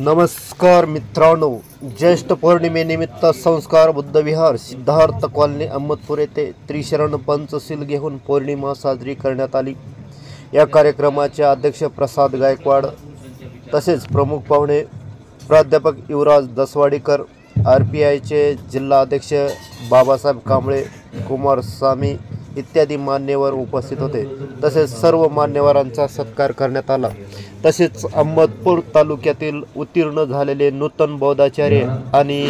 नमस्कार मित्रांनो, ज्येष्ठ पौर्णिमेनिमित्त संस्कार बुद्धविहार सिद्धार्थ कॉलनी अहमदपूर येथे त्रिशरण पंचशील घेऊन पौर्णिमा साजरी करण्यात आली। या कार्यक्रमाचे अध्यक्ष प्रसाद गायकवाड तसेच प्रमुख पाहुणे प्राध्यापक युवराज दसवाडीकर, आरपीआयचे जिल्हा अध्यक्ष बाबासाहेब कांबळे, कुमारस्वामी इत्यादी मान्यवर उपस्थित होते। तसेच सर्व मान्यवरांचा सत्कार करण्यात आला। तसेच अहमदपूर तालुक्यातील उत्तीर्ण झालेले नूतन बौद्धाचार्य आणि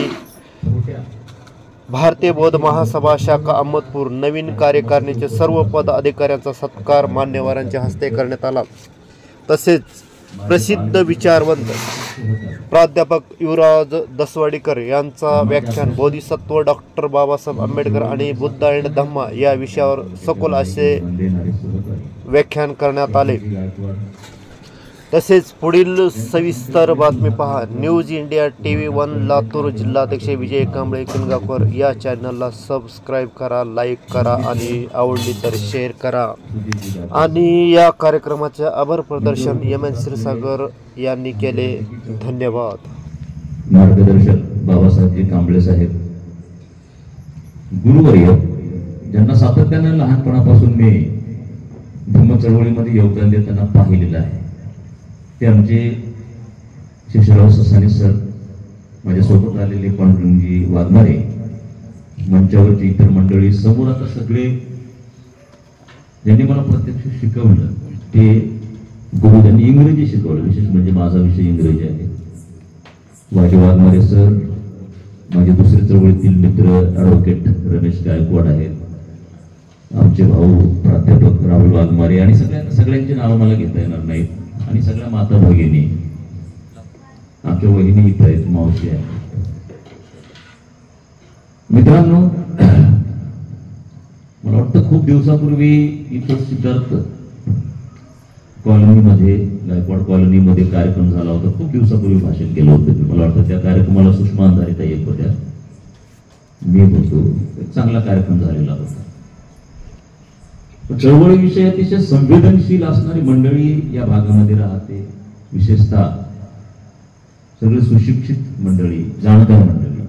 भारतीय बौद्ध महासभा शाखा अहमदपूर नवीन कार्यकारिणीचे सर्व पदाधिकाऱ्यांचा सत्कार मान्यवरांच्या हस्ते करण्यात आला। तसेच प्रसिद्ध विचारवंत प्राध्यापक युवराज दसवाडीकर यांचा व्याख्यान बोधिसत्व डॉक्टर बाबासाहेब आंबेडकर आणि बुद्ध अँड धम्मा या विषयावर सखोल असे व्याख्यान करण्यात आले। तसेच पुढील सविस्तर बातमी पहा न्यूज इंडिया TV1 लातूर। जिल्हाध्यक्ष विजय कांबळे किनगावकर या चॅनलला सबस्क्राईब करा, लाईक करा आणि आवडली तर शेअर करा। आणि या कार्यक्रमाचे आभार प्रदर्शन MN क्षीरसागर यांनी केले। धन्यवाद। मार्गदर्शक बाबासाहेब कांबळे साहेब गुरुवर्य ज्यांना सातत्याने लहानपणापासून मी धम्म चळवळीमध्ये योगदान देताना पाहिलेलं आहे, ते आमचे शिशुराव ससाने सर, माझ्यासोबत आलेले पांडुरंगजी वाघमारे, मंचावरची इतर मंडळी, समोर आता सगळे ज्यांनी मला प्रत्यक्ष शिकवलं ते गुरु, त्यांनी इंग्रजी शिकवलं, विशेष म्हणजे माझा विषय इंग्रजी आहे। वाजे वाघमारे सर माझे दुसरे चळवळीतील मित्र ॲडव्होकेट रमेश गायकवाड आहेत, आमचे भाऊ प्राध्यापक राहुल वाघमारे आणि सगळ्यांची नावं मला घेता येणार नाहीत, आणि सगळ्या माता भगिनी, आमच्या वहिनी इथं आहेत, मावशी आहेत। मित्रांनो, मला वाटतं खूप दिवसापूर्वी इथं सिद्धार्थ कॉलनीमध्ये, गायकवाड कॉलनीमध्ये कार्यक्रम झाला होता। खूप दिवसापूर्वी भाषण केलं होतं। मला वाटतं त्या कार्यक्रमाला सुषमा अंधारे ताई येत होत्या, मी होतो। एक चांगला कार्यक्रम झालेला होता। चळवळीविषयी अतिशय संवेदनशील असणारी मंडळी या भागामध्ये राहते, विशेषतः सगळे सुशिक्षित मंडळी, जाणकार मंडळी।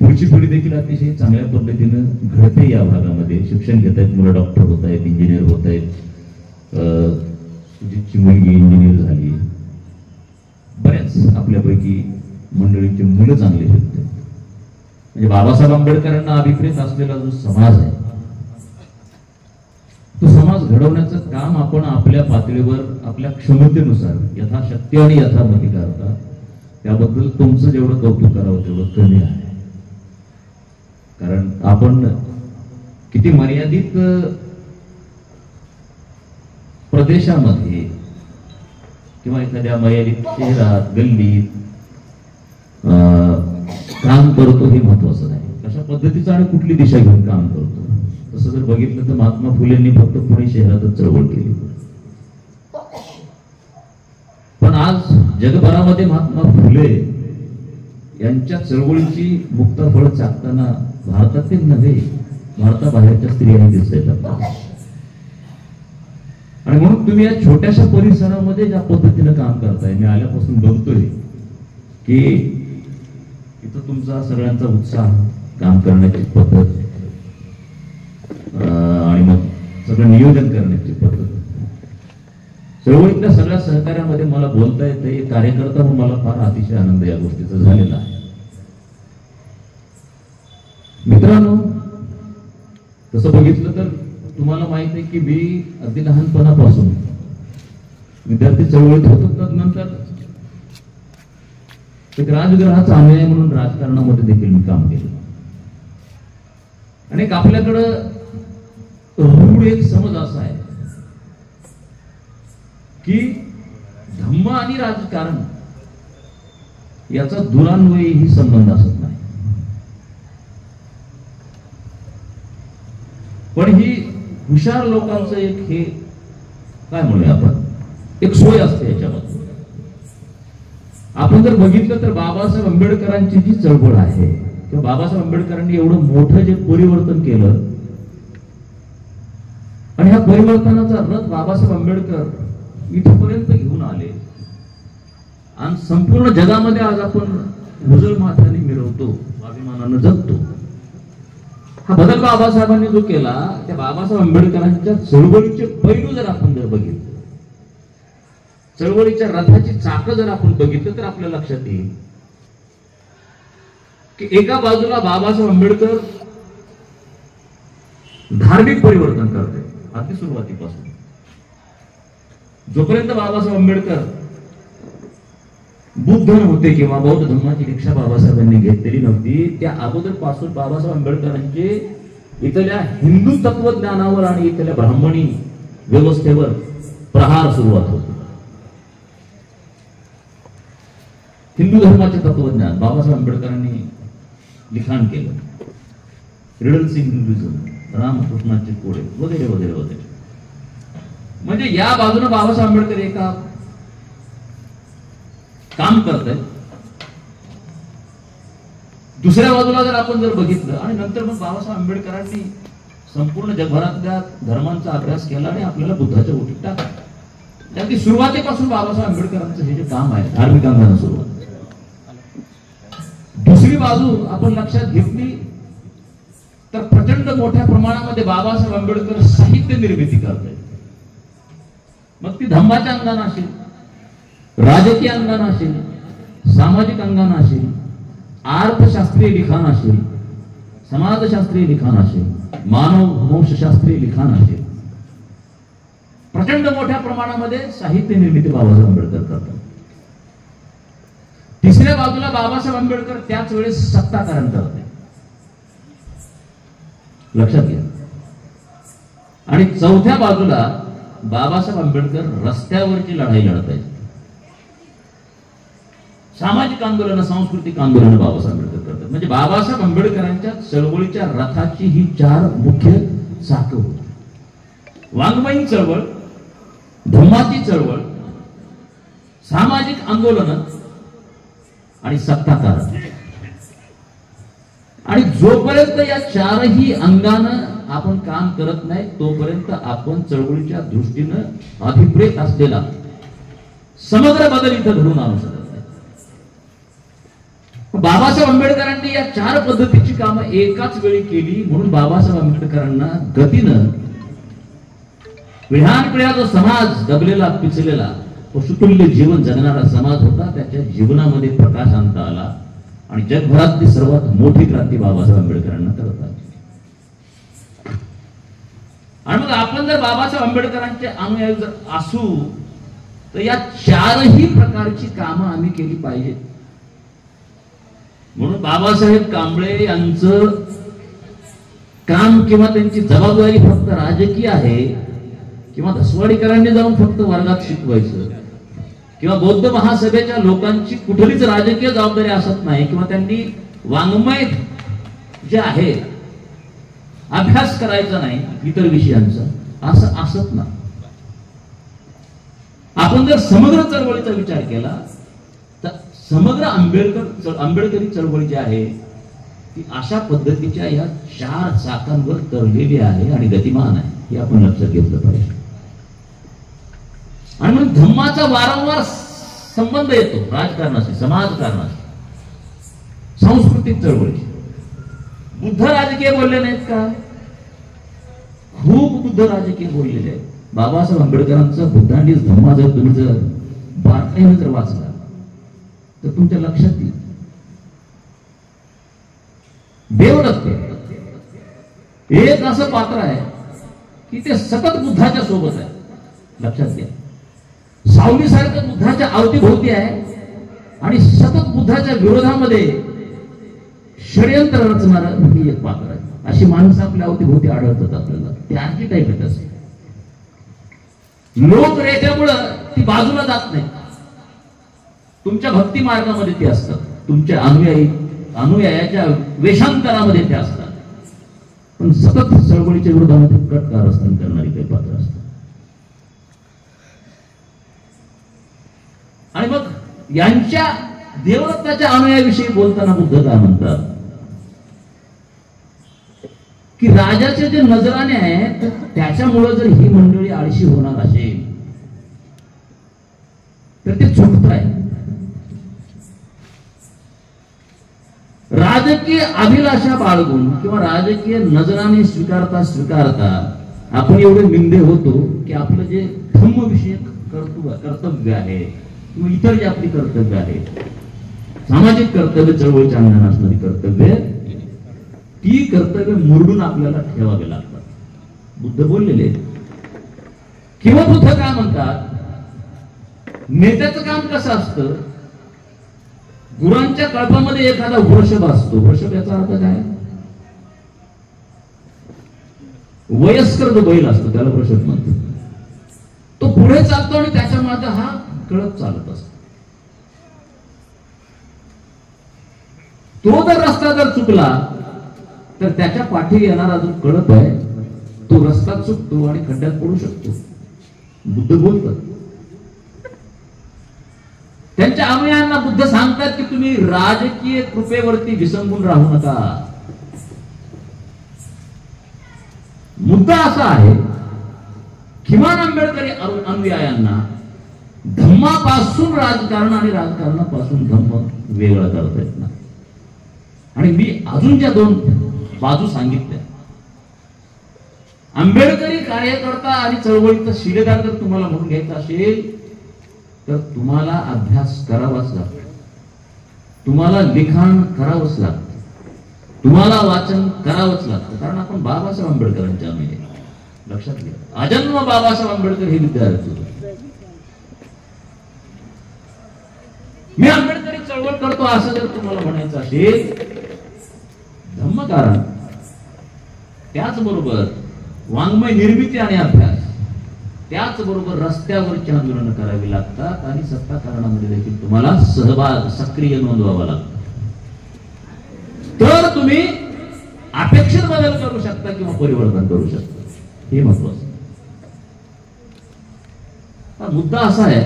पुढची पिढी देखील अतिशय चांगल्या पद्धतीनं घडते या भागामध्ये, शिक्षण घेत आहेत, मुलं डॉक्टर होत आहेत, इंजिनियर होत आहेत, सुजितची मुलगी इंजिनियर झाली, बऱ्याच आपल्यापैकी मंडळींची मुलं चांगली शिकते। म्हणजे बाबासाहेब आंबेडकरांना अभिप्रेत असलेला जो समाज आहे, तो समाज घडवण्याचं काम आपण आपल्या पातळीवर आपल्या क्षमतेनुसार यथाशक्ती आणि यथामती करता, त्याबद्दल तुमचं जेवढं कौतुक करावं तेवढं कमी आहे। कारण आपण किती मर्यादित प्रदेशामध्ये किंवा एखाद्या मर्यादित शहरात, गल्लीत काम करतो हे महत्वाचं नाही, कशा पद्धतीचं आणि कुठली दिशा घेऊन काम करतो। तसं जर बघितलं तर महात्मा फुलेंनी फक्त पुणे शहरातच चळवळ केली, पण आज जगभरामध्ये महात्मा फुले यांच्या चळवळीची मुक्तफळ चाकताना भारतातील नव्हे, भारताबाहेरच्या स्त्रियांनी दिसत आहेत। आणि म्हणून तुम्ही या छोट्याशा परिसरामध्ये ज्या पद्धतीनं काम करताय, मी आल्यापासून बघतोय की इथं तुमचा सगळ्यांचा उत्साह, काम करण्याची पद्धत आणि मग सगळं नियोजन करण्याची पद्धत, चळवळीतल्या सगळ्या सहकार्यामध्ये मला बोलता येते। एक कार्यकर्ता म्हणून मला फार अतिशय आनंद या गोष्टीचा झालेला आहे। मित्रांनो, तसं बघितलं तर तुम्हाला माहित आहे की मी अगदी लहानपणापासून विद्यार्थी चळवळीत होतो, तर नंतर एक राजगृहाचा अन्याय म्हणून राजकारणामध्ये देखील मी काम केलं। आणि आपल्याकडं रूढ एक समज असा आहे की धम्म आणि राजकारण याचा दुरान्वयही संबंध असत नाही, पण ही हुशार लोकांचं एक हे काय म्हणूया आपण, एक सोय असते याच्यामध्ये। आपण जर बघितलं तर बाबासाहेब आंबेडकरांची जी चळवळ आहे, किंवा बाबासाहेब आंबेडकरांनी एवढं मोठं जे परिवर्तन केलं, आणि ह्या परिवर्तनाचा रथ बाबासाहेब आंबेडकर इथपर्यंत घेऊन आले, आणि संपूर्ण जगामध्ये आज आपण उजळ माथ्याने मिरवतो, अभिमानानं जगतो. हा बदल बाबासाहेबांनी जो केला, त्या बाबासाहेब आंबेडकरांच्या चळवळीचे पैलू जर आपण बघितले, चळवळीच्या रथाची चाकं जर आपण बघितलं, तर आपल्या लक्षात येईल की एका बाजूला बाबासाहेब आंबेडकर धार्मिक परिवर्तन करते अगदी सुरुवातीपासून. जोपर्यंत बाबासाहेब आंबेडकर बुद्ध नव्हते किंवा बौद्ध धर्माची दीक्षा बाबासाहेबांनी घेतलेली नव्हती, त्या अगोदर पासून बाबासाहेब आंबेडकरांचे इथल्या हिंदू तत्वज्ञानावर आणि इथल्या ब्राह्मणी व्यवस्थेवर प्रहार सुरुवात होतो. हिंदू धर्माचे तत्वज्ञान बाबासाहेब आंबेडकरांनी लिखाण केलं. रिडल्स इन हिंदुइझम, रामकृष्णाचे कोडे वगैरे वगैरे वगैरे. म्हणजे या बाजूने बाबासाहेब आंबेडकर एका काम करत आहेत, दुसऱ्या बाजूला जर आपण बघितलं आणि नंतर मग बाबासाहेब आंबेडकरांनी संपूर्ण जगभरातल्या धर्मांचा अभ्यास केला आणि आपल्याला बुद्धाच्या ओटीत टाकला. त्याची सुरुवातीपासून बाबासाहेब आंबेडकरांचं हे जे काम आहे धार्मिक अंगाने सुरुवात. दुसरी बाजू आपण लक्षात घेतली तर प्रचंड मोठ्या प्रमाणामध्ये बाबासाहेब आंबेडकर साहित्य निर्मिती करतात. मग ती धम्माच्या अंगाने असेल, राजकीय अंगाने असेल, सामाजिक अंगाने असेल, अर्थशास्त्रीय लिखाण असेल, समाजशास्त्रीय लिखाण असेल, मानववंशशास्त्रीय लिखाण असेल, प्रचंड मोठ्या प्रमाणामध्ये साहित्य निर्मिती बाबासाहेब आंबेडकर करतात. तिसऱ्या बाजूला बाबासाहेब आंबेडकर त्याच वेळेस सत्ताकारण करते, लक्षात घ्या. आणि चौथ्या बाजूला बाबासाहेब आंबेडकर रस्त्यावरची लढाई लढत आहेत. सामाजिक आंदोलन, सांस्कृतिक आंदोलन बाबासाहेब आंबेडकर करतात. म्हणजे बाबासाहेब आंबेडकरांच्या चळवळीच्या रथाची ही चार मुख्य चाकं होती. वाङ्मयीन चळवळ, धम्माची चळवळ, सामाजिक आंदोलन आणि सत्ताकारण. आणि जोपर्यंत या चारही अंगानं आपण काम करत नाही तोपर्यंत आपण चळवळीच्या दृष्टीनं अभिप्रेत असलेला समग्र बदल इथं घडून आणू शकत नाही. बाबासाहेब आंबेडकरांनी या चार पद्धतीची कामं एकाच वेळी केली, म्हणून बाबासाहेब आंबेडकरांना गतीनं पिढ्यानपिढ्या जो समाज दबलेला पिचलेला पशुतुल्य जीवन जगणारा समाज होता, त्याच्या जीवनामध्ये प्रकाश आणता आला आणि जगभरातली सर्वात मोठी क्रांती बाबासाहेब आंबेडकरांना करत आली. आणि मग आपण जर बाबासाहेब आंबेडकरांचे अनुयायी जर असू तर या चारही प्रकारची कामं आम्ही केली पाहिजेत. म्हणून बाबासाहेब कांबळे यांचं काम किंवा त्यांची जबाबदारी फक्त राजकीय आहे किंवा धसवाडीकरांनी जाऊन फक्त वर्गात शिकवायचं किंवा बौद्ध महासभेच्या लोकांची कुठलीच राजकीय जबाबदारी असत नाही किंवा त्यांनी वाङ्मय जे आहे अभ्यास करायचा नाही इतर विषयांचा, असं असत ना. आपण जर समग्र चळवळीचा विचार केला तर समग्र आंबेडकरी चळवळी जी आहे ती अशा पद्धतीच्या या चार चाकांवर तरलेली आहे आणि गतिमान आहे, हे आपण लक्षात घेतलं पाहिजे. आणि म्हणून धम्माचा वारंवार संबंध येतो राजकारणाशी, समाजकारणाशी, सांस्कृतिक चळवळीशी. बुद्ध राजकीय बोलले नाहीत का? खूप बुद्ध राजकीय बोललेले आहेत. बाबासाहेब आंबेडकरांचा बुद्धांनी धम्मा जर तुम्ही जर बारकाईने जर वाचला तर तुमच्या लक्षात येईल देवदत्त एक असं पात्र आहे की ते सतत बुद्धाच्या सोबत आहे, लक्षात घ्या. सावलीसारखं बुद्धाच्या अवतीभोवती आहे आणि सतत बुद्धाच्या विरोधामध्ये षडयंत्र रचणारं हे एक पात्र आहे. अशी माणसं आपल्या अवतीभोवती आढळतात आपल्याला. ते आर्किटाइप आहेत असे. लोक रेट्यामुळं ती बाजूला जात नाही. तुमच्या भक्ती मार्गामध्ये ते असतात, तुमच्या अनुयायाच्या वेषांतरामध्ये ते असतात, पण सतत चळवळीच्या विरोधामध्ये कट कारस्थान करणारी काही पात्र असतात. आणि मग यांच्या देवदत्ताच्या अनुयायाविषयी बोलताना बुद्ध काय म्हणतात की राजाचे जे नजराणे आहेत त्याच्यामुळे जर ही मंडळी आळशी होणार असेल तर ते चुकत आहे. राजकीय अभिलाषा बाळगून किंवा राजकीय नजराने स्वीकारता आपण एवढे निंदे होतो की आपलं जे धम्मविषयक कर्तव्य आहे किंवा इतर जे आपली कर्तव्य आहे, सामाजिक कर्तव्य, चळवळीच्या अंगणात असणारी कर्तव्य, ती कर्तव्य मुरडून आपल्याला ठेवावे लागतात. बुद्ध बोललेले. किंवा बुद्ध काय म्हणतात, नेत्याचं काम कसं असतं, गुरांच्या कळपामध्ये एखादा वृषभ असतो. वृषभ याचा अर्थ काय, वयस्कर जो बैल असतो त्याला वृषभ म्हणतो. तो पुढे चालतो आणि त्याच्या मागे हा कळप चालत असतो. तो जर रस्ता जर चुकला तर त्याच्या पाठी येणारा जो कळप आहे तो रस्ता चुकतो आणि खड्ड्यात पडू शकतो. बुद्ध बोलतात. त्यांच्या अनुयायांना बुद्ध सांगतात की तुम्ही राजकीय कृपेवरती विसंबून राहू नका. मुद्दा असा आहे, किमान आंबेडकरी अनुयायांना धम्मापासून राजकारण आणि राजकारणापासून धम्म वेगळा करता येत नाही. आणि मी अजून ज्या दोन बाजू सांगितल्या, आंबेडकरी कार्यकर्ता आणि चळवळीचा शिलेदार जर तुम्हाला म्हणून घ्यायचा असेल तर तुम्हाला अभ्यास करावाच लागतो, तुम्हाला लिखाण करावंच लागतं, तुम्हाला वाचन करावंच लागतं. कारण आपण बाबासाहेब आंबेडकरांच्या अनुयायी. लक्षात घ्या, अजन्म बाबासाहेब आंबेडकर हे विद्यार्थी. मी आंबेडकरी चळवळ करतो असं जर तुम्हाला म्हणायचं असेल, धम्मकारण त्याचबरोबर वाङ्मय निर्मिती आणि अभ्यास, त्याचबरोबर रस्त्यावरची आंदोलनं करावी लागतात आणि सत्ताकारणामध्ये देखील तुम्हाला सहभाग सक्रिय नोंदवावा लागतो. तर तुम्ही अपेक्षित बदल करू शकता किंवा परिवर्तन करू शकता. हे महत्वाचं. मुद्दा असा आहे,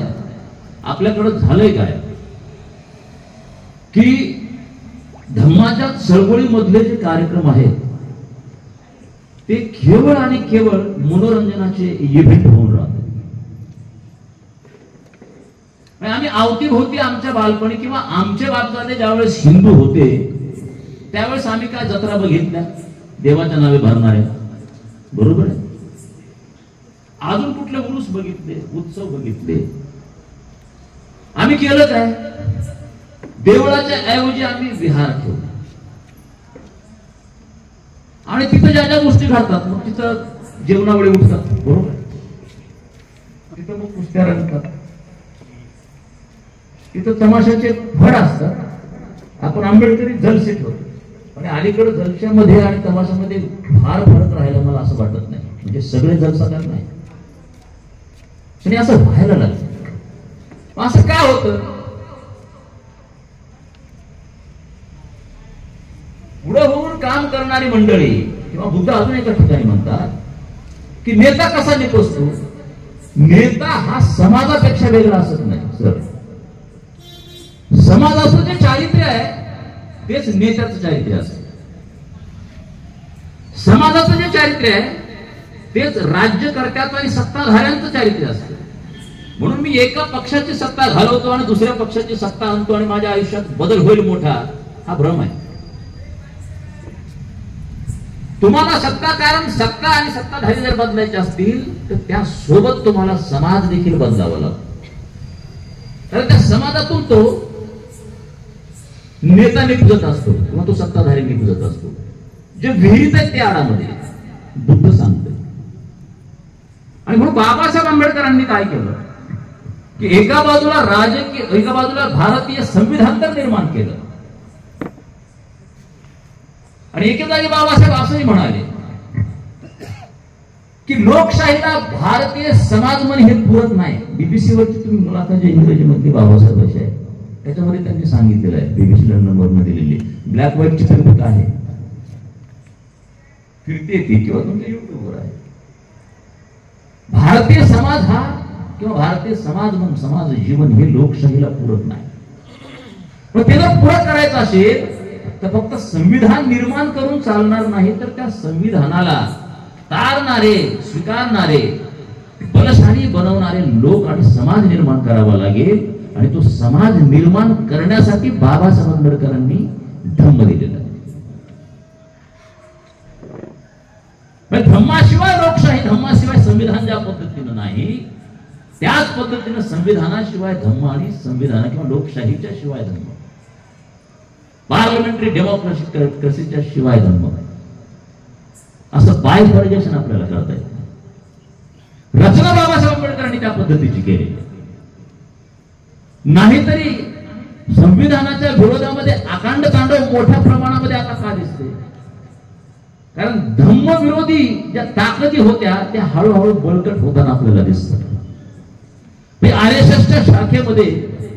आपल्याकडे झालंय काय की धम्माच्या चळवळीमधले जे कार्यक्रम आहेत ते केवळ आणि केवळ मनोरंजनाचे इव्हेंट होऊन राहतात. आम्ही अवतीभोवती आमच्या बालपणी किंवा आमचे बापदादे ज्यावेळेस हिंदू होते त्यावेळेस आम्ही काय जत्रा बघितल्या, देवाच्या नावे भरणाऱ्या, बरोबर आहे. अजून कुठले उरूस बघितले, उत्सव बघितले. आम्ही केलं काय, देवळाच्या ऐवजी आम्ही विहार ठेवले आणि तिथं ज्या ज्या गोष्टी घडतात मग तिथं जेवणावेळी उठतात, बरोबर. तिथं मग कुस्त्या रंगतात, तिथं तमाशाचे फड असतात. आपण आंबेडकरी जलसे ठेवतो आणि अलीकडे जलशामध्ये आणि तमाशामध्ये फार फरक राहिला मला असं वाटत नाही. म्हणजे सगळे जलसाकार नाही आणि असं व्हायला लागलं. असं काय होतं, पुढे होऊन काम करणारी मंडळी किंवा बुद्ध अजून एका ठिकाणी म्हणतात की नेता कसा निपजतो, नेता हा समाजापेक्षा वेगळा असत नाही. सर, समाजाचं जे चारित्र्य आहे तेच नेत्याचं चारित्र्य असतं. समाजाचं जे चारित्र्य आहे तेच राज्यकर्त्याचं आणि सत्ताधाऱ्यांचं चारित्र्य असतं. म्हणून मी एका पक्षाची सत्ता घालवतो आणि दुसऱ्या पक्षाची सत्ता आणतो आणि माझ्या आयुष्यात बदल होईल मोठा, हा भ्रम आहे. तुम्हाला सत्ता आणि सत्ताधारी जर बदलायचे असतील तर त्यासोबत तुम्हाला समाज देखील बदलावा लागतो. कारण त्या समाजातून तो नेता निपजत असतो किंवा तो सत्ताधारी निपजत असतो. जे विहित आहे त्या आडामध्ये बुद्ध सांगतो. आणि म्हणून बाबासाहेब आंबेडकरांनी काय केलं की एका बाजूला भारतीय संविधान तर निर्माण केलं आणि एके जागी बाबासाहेब असंही म्हणाले की लोकशाहीला भारतीय समाज मन हे पुरत नाही. बीबीसी वरची तुम्ही मुलाखत जे इंग्रजीमध्ये बाबासाहेब अशी आहे त्याच्यामध्ये त्यांनी सांगितलेलं आहे, बीबीसी लंडनवरनं दिलेली ब्लॅक व्हाईट चित्रफित आहे, फिरते ती किंवा तुमच्या युट्यूबवर आहे. भारतीय समाज हा किंवा भारतीय समाज जीवन हे लोकशाहीला पुरत नाही. पण ते जर पुरं करायचं असेल तर फक्त संविधान निर्माण करून चालणार नाही, तर त्या संविधानाला तारणारे, स्वीकारणारे, बलशाली बनवणारे लोक आणि समाज निर्माण करावा लागेल. आणि तो समाज निर्माण करण्यासाठी बाबासाहेब आंबेडकरांनी धम्म दिलेला आहे. त्याच पद्धतीनं संविधानाशिवाय धम्म आणि संविधान किंवा लोकशाहीच्या शिवाय धम्म, पार्लमेंटरी डेमोक्रेसीच्या शिवाय धम्म, असं बायफर्गेशन आपल्याला करता येत. रचना बाबासाहेब आंबेडकरांनी त्या पद्धतीची केली. नाहीतरी संविधानाच्या विरोधामध्ये अखंड तांडव मोठ्या प्रमाणामध्ये आता का दिसते? कारण धम्म विरोधी ज्या ताकदी होत्या त्या हळूहळू बळकट होताना आपल्याला दिसतात. RSSच्या शाखेमध्ये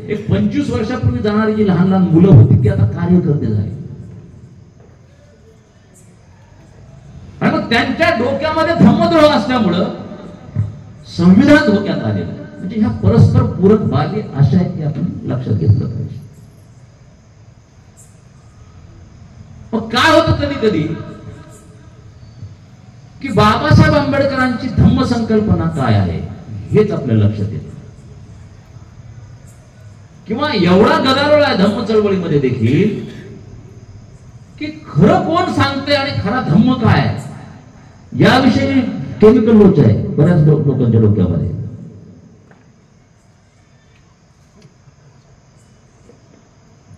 एक 25 वर्षापूर्वी जाणारी जी लहान लहान मुलं होती ती आता कार्यकर्ते झाली. आणि मग त्यांच्या डोक्यामध्ये धम्मद्रोह असल्यामुळं संविधान धोक्यात आलेलं. म्हणजे ह्या परस्पर पूरक बाबी अशा आहेत की आपण लक्षात घेतलं पाहिजे. मग काय होतं कधी कधी की बाबासाहेब आंबेडकरांची धम्म संकल्पना काय आहे हेच आपल्या लक्षात येतं. किंवा एवढा गदारोळ आहे धम्म चळवळीमध्ये देखील की खरं कोण सांगते आणि खरा धम्म काय याविषयी केमिकल लोच आहे बऱ्याच लोकांच्या डोक्यामध्ये.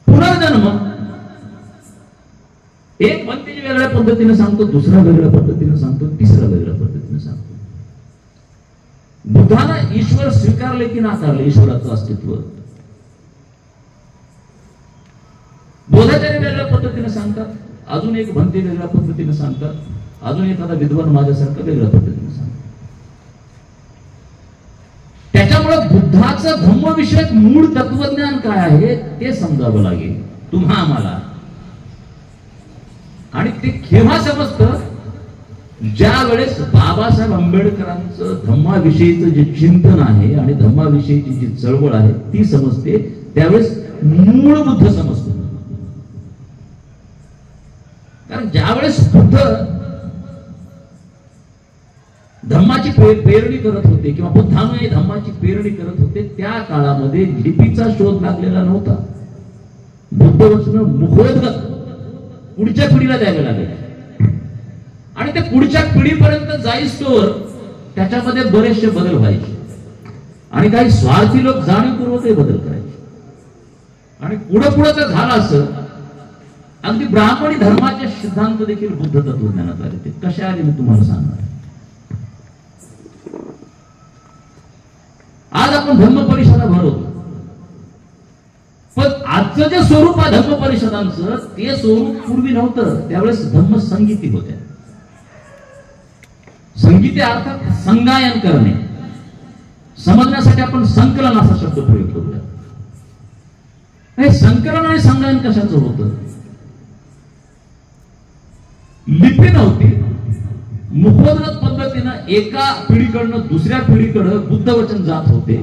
पुनर्जन्म एक म्हणते वेगळ्या पद्धतीने सांगतो, दुसरा वेगळ्या पद्धतीने सांगतो, तिसरा वेगळ्या पद्धतीने सांगतो. बुद्धानं ईश्वर स्वीकारले की नाकारले ईश्वराचं अस्तित्व? बोधाचार्य वेगळ्या पद्धतीने सांगतात, अजून एक भंते वेगळ्या पद्धतीने सांगतात, अजून एखादा विद्वान माझ्यासारखं वेगळ्या पद्धतीने सांगतात. त्याच्यामुळे बुद्धाचं धम्मविषयक मूळ तत्वज्ञान काय आहे ते समजावं लागेल तुम्हा आम्हाला. आणि ते केव्हा समजतं? ज्या वेळेस बाबासाहेब आंबेडकरांचं धम्माविषयीचं जे चिंतन आहे आणि धम्माविषयीची जी चळवळ आहे ती समजते, त्यावेळेस मूळ बुद्ध समजतो. कारण ज्यावेळेस बुद्ध धम्माची पेरणी करत होते किंवा बुद्धाने धम्माची पेरणी करत होते त्या काळामध्ये लिपीचा शोध लागलेला नव्हता. बुद्ध वचन मुखोद्गत पुढच्या पिढीला द्यायला लागले आणि ते पुढच्या पिढीपर्यंत जाईस्तोवर त्याच्यामध्ये बरेचसे बदल व्हायचे आणि काही स्वार्थी लोक जाणीवपूर्वकही बदल करायचे. आणि पुढे पुढे तर झालं असं अगदी ब्राह्मणी धर्माचे सिद्धांत देखील बुद्ध तत्वज्ञानात आले. ते कसे आले मी तुम्हाला सांगणार. आज आपण धम्म परिषदा भरवतो, पण आजचं जे स्वरूप आहे धम्म परिषदांचं ते स्वरूप पूर्वी नव्हतं. त्यावेळेस धम्म संगीती होत्या. संगीती अर्थात संगायन करणे, समजण्यासाठी आपण संकलन असा शब्द प्रयोग करूया. हे संकलन आणि संगायन कशाचं होतं? लिपी नव्हती, मुखोद्गत पद्धतीनं एका पिढीकडनं दुसऱ्या पिढीकडे बुद्ध वचन जात होते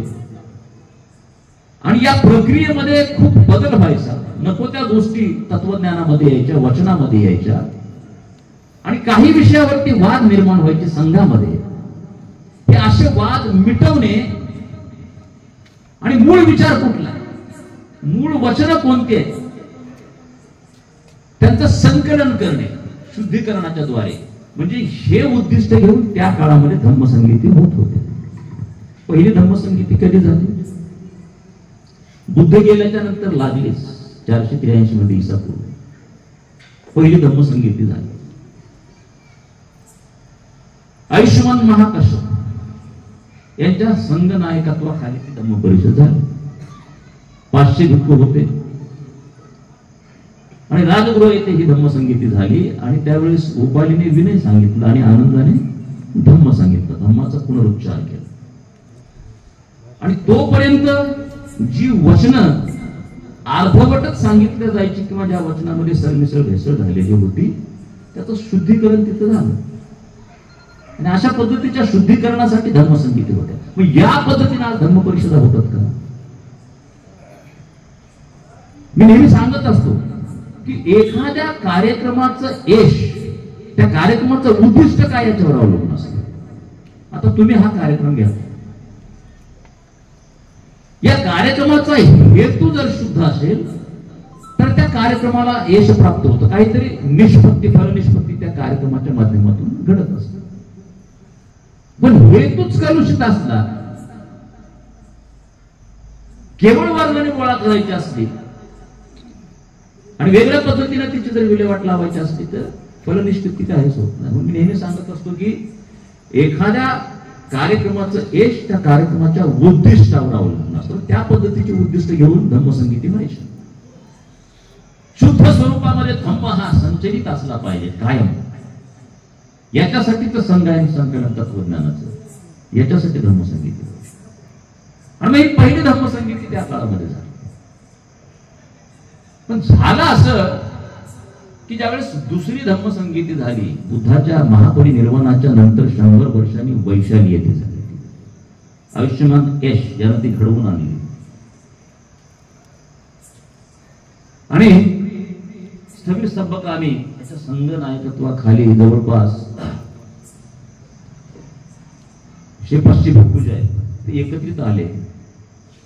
आणि या प्रक्रियेमध्ये खूप बदल व्हायचा. नको त्या गोष्टी तत्वज्ञानामध्ये यायच्या, वचनामध्ये यायच्या आणि काही विषयावरती वाद निर्माण व्हायचे संघामध्ये. हे असे वाद मिटवणे आणि मूळ विचार कुठला, मूळ वचन कोणते त्यांचं संकलन करणे शुद्धीकरणाच्या द्वारे, म्हणजे हे उद्दिष्ट घेऊन त्या काळामध्ये धम्मसंगीती होत होते. पहिली धम्मसंगीती कधी झाली? बुद्ध गेल्याच्या नंतर लागलीच 483 मध्ये ईसापूर्व पहिली धम्मसंगीती झाली. आयुष्यमान महाकाश्यप यांच्या संघ नायकत्वाखाली ती धम्म परिषद झाली. 500 भिक्खू होते आणि राजगृह येथे ही धम्मसंगीती झाली. आणि त्यावेळेस गोपालीने विनय सांगितलं आणि आनंदाने धम्म सांगितलं, धम्माचा पुनरुच्चार केला. आणि तोपर्यंत जी वचनं अर्धवटच सांगितल्या जायची किंवा ज्या वचनामध्ये सरमिसळ भेसळ झालेली होती त्याचं शुद्धीकरण तिथं झालं. आणि अशा पद्धतीच्या शुद्धीकरणासाठी धम्मसंगीती होत्या. मग या पद्धतीने आज धम्म परिषदा होतात का? मी नेहमी सांगत असतो की एखाद्या कार्यक्रमाचं यश त्या कार्यक्रमाचं उद्दिष्ट काय याच्यावर अवलंबून असतं. आता तुम्ही हा कार्यक्रम घ्या, या कार्यक्रमाचा हेतू जर शुद्ध असेल तर त्या कार्यक्रमाला यश प्राप्त होतं. काहीतरी निष्पत्ती फलनिष्पत्ती त्या कार्यक्रमाच्या माध्यमातून घडत असतं. पण हेतूच कलुषित असला केवळ वर्गाने गोळा करायची असली आणि वेगळ्या पद्धतीने तिची जर विल्हेवाट लावायची असली तर फलनिष्पत्ती काहीच होत नाही. म्हणून मी नेहमी सांगत असतो की एखाद्या कार्यक्रमाचं यश त्या कार्यक्रमाच्या उद्दिष्टावर अवलंबून असतं. त्या पद्धतीचे उद्दिष्ट घेऊन धम्मसंगीती व्हायची. शुद्ध स्वरूपामध्ये धम्म हा संचलित असला पाहिजे कायम. याच्यासाठी तर संगायन संकलन तत्वज्ञानाचं, याच्यासाठी धम्मसंगीती. आणि ही पहिली धम्मसंगीती त्या काळामध्ये झाली. पण झालं असं की ज्यावेळेस दुसरी धम्मसंगीती झाली बुद्धाच्या महापरिनिर्वाणाच्या नंतर 100 वर्षांनी वैशाली येथे झाली. आयुष्यमान यश यानं ती घडवून आणली. आणि स्थविर सब्बकामी याच्या संघ नायकत्वाखाली जवळपास 500 भिक्खू जे आहेत ते एकत्रित आले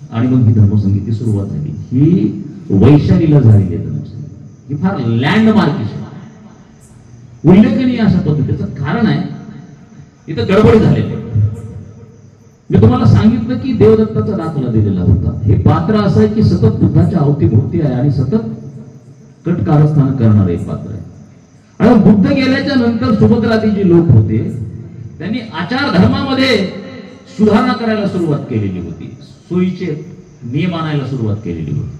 आणि मग ही धर्मसंगीती सुरुवात झाली. ही वैशालीला झालेली आहे धर्मसंगीती. ही फार लँडमार्क उल्लेखनीय अशा पद्धतीचं कारण आहे. इथं गडबड झालेली. मी तुम्हाला सांगितलं की देवदत्ताचा दाखला दिलेला होता. हे पात्र असं आहे की सतत बुद्धाच्या अवतीभोवती आहे आणि सतत कटकारस्थान करणारे पात्र आहे. आणि बुद्ध गेल्याच्या नंतर सुभद्रादी जी लोक होते त्यांनी आचार धर्मामध्ये सुधारणा करायला सुरुवात केलेली होती. सोयीचे नियम आणायला सुरुवात केलेली होती.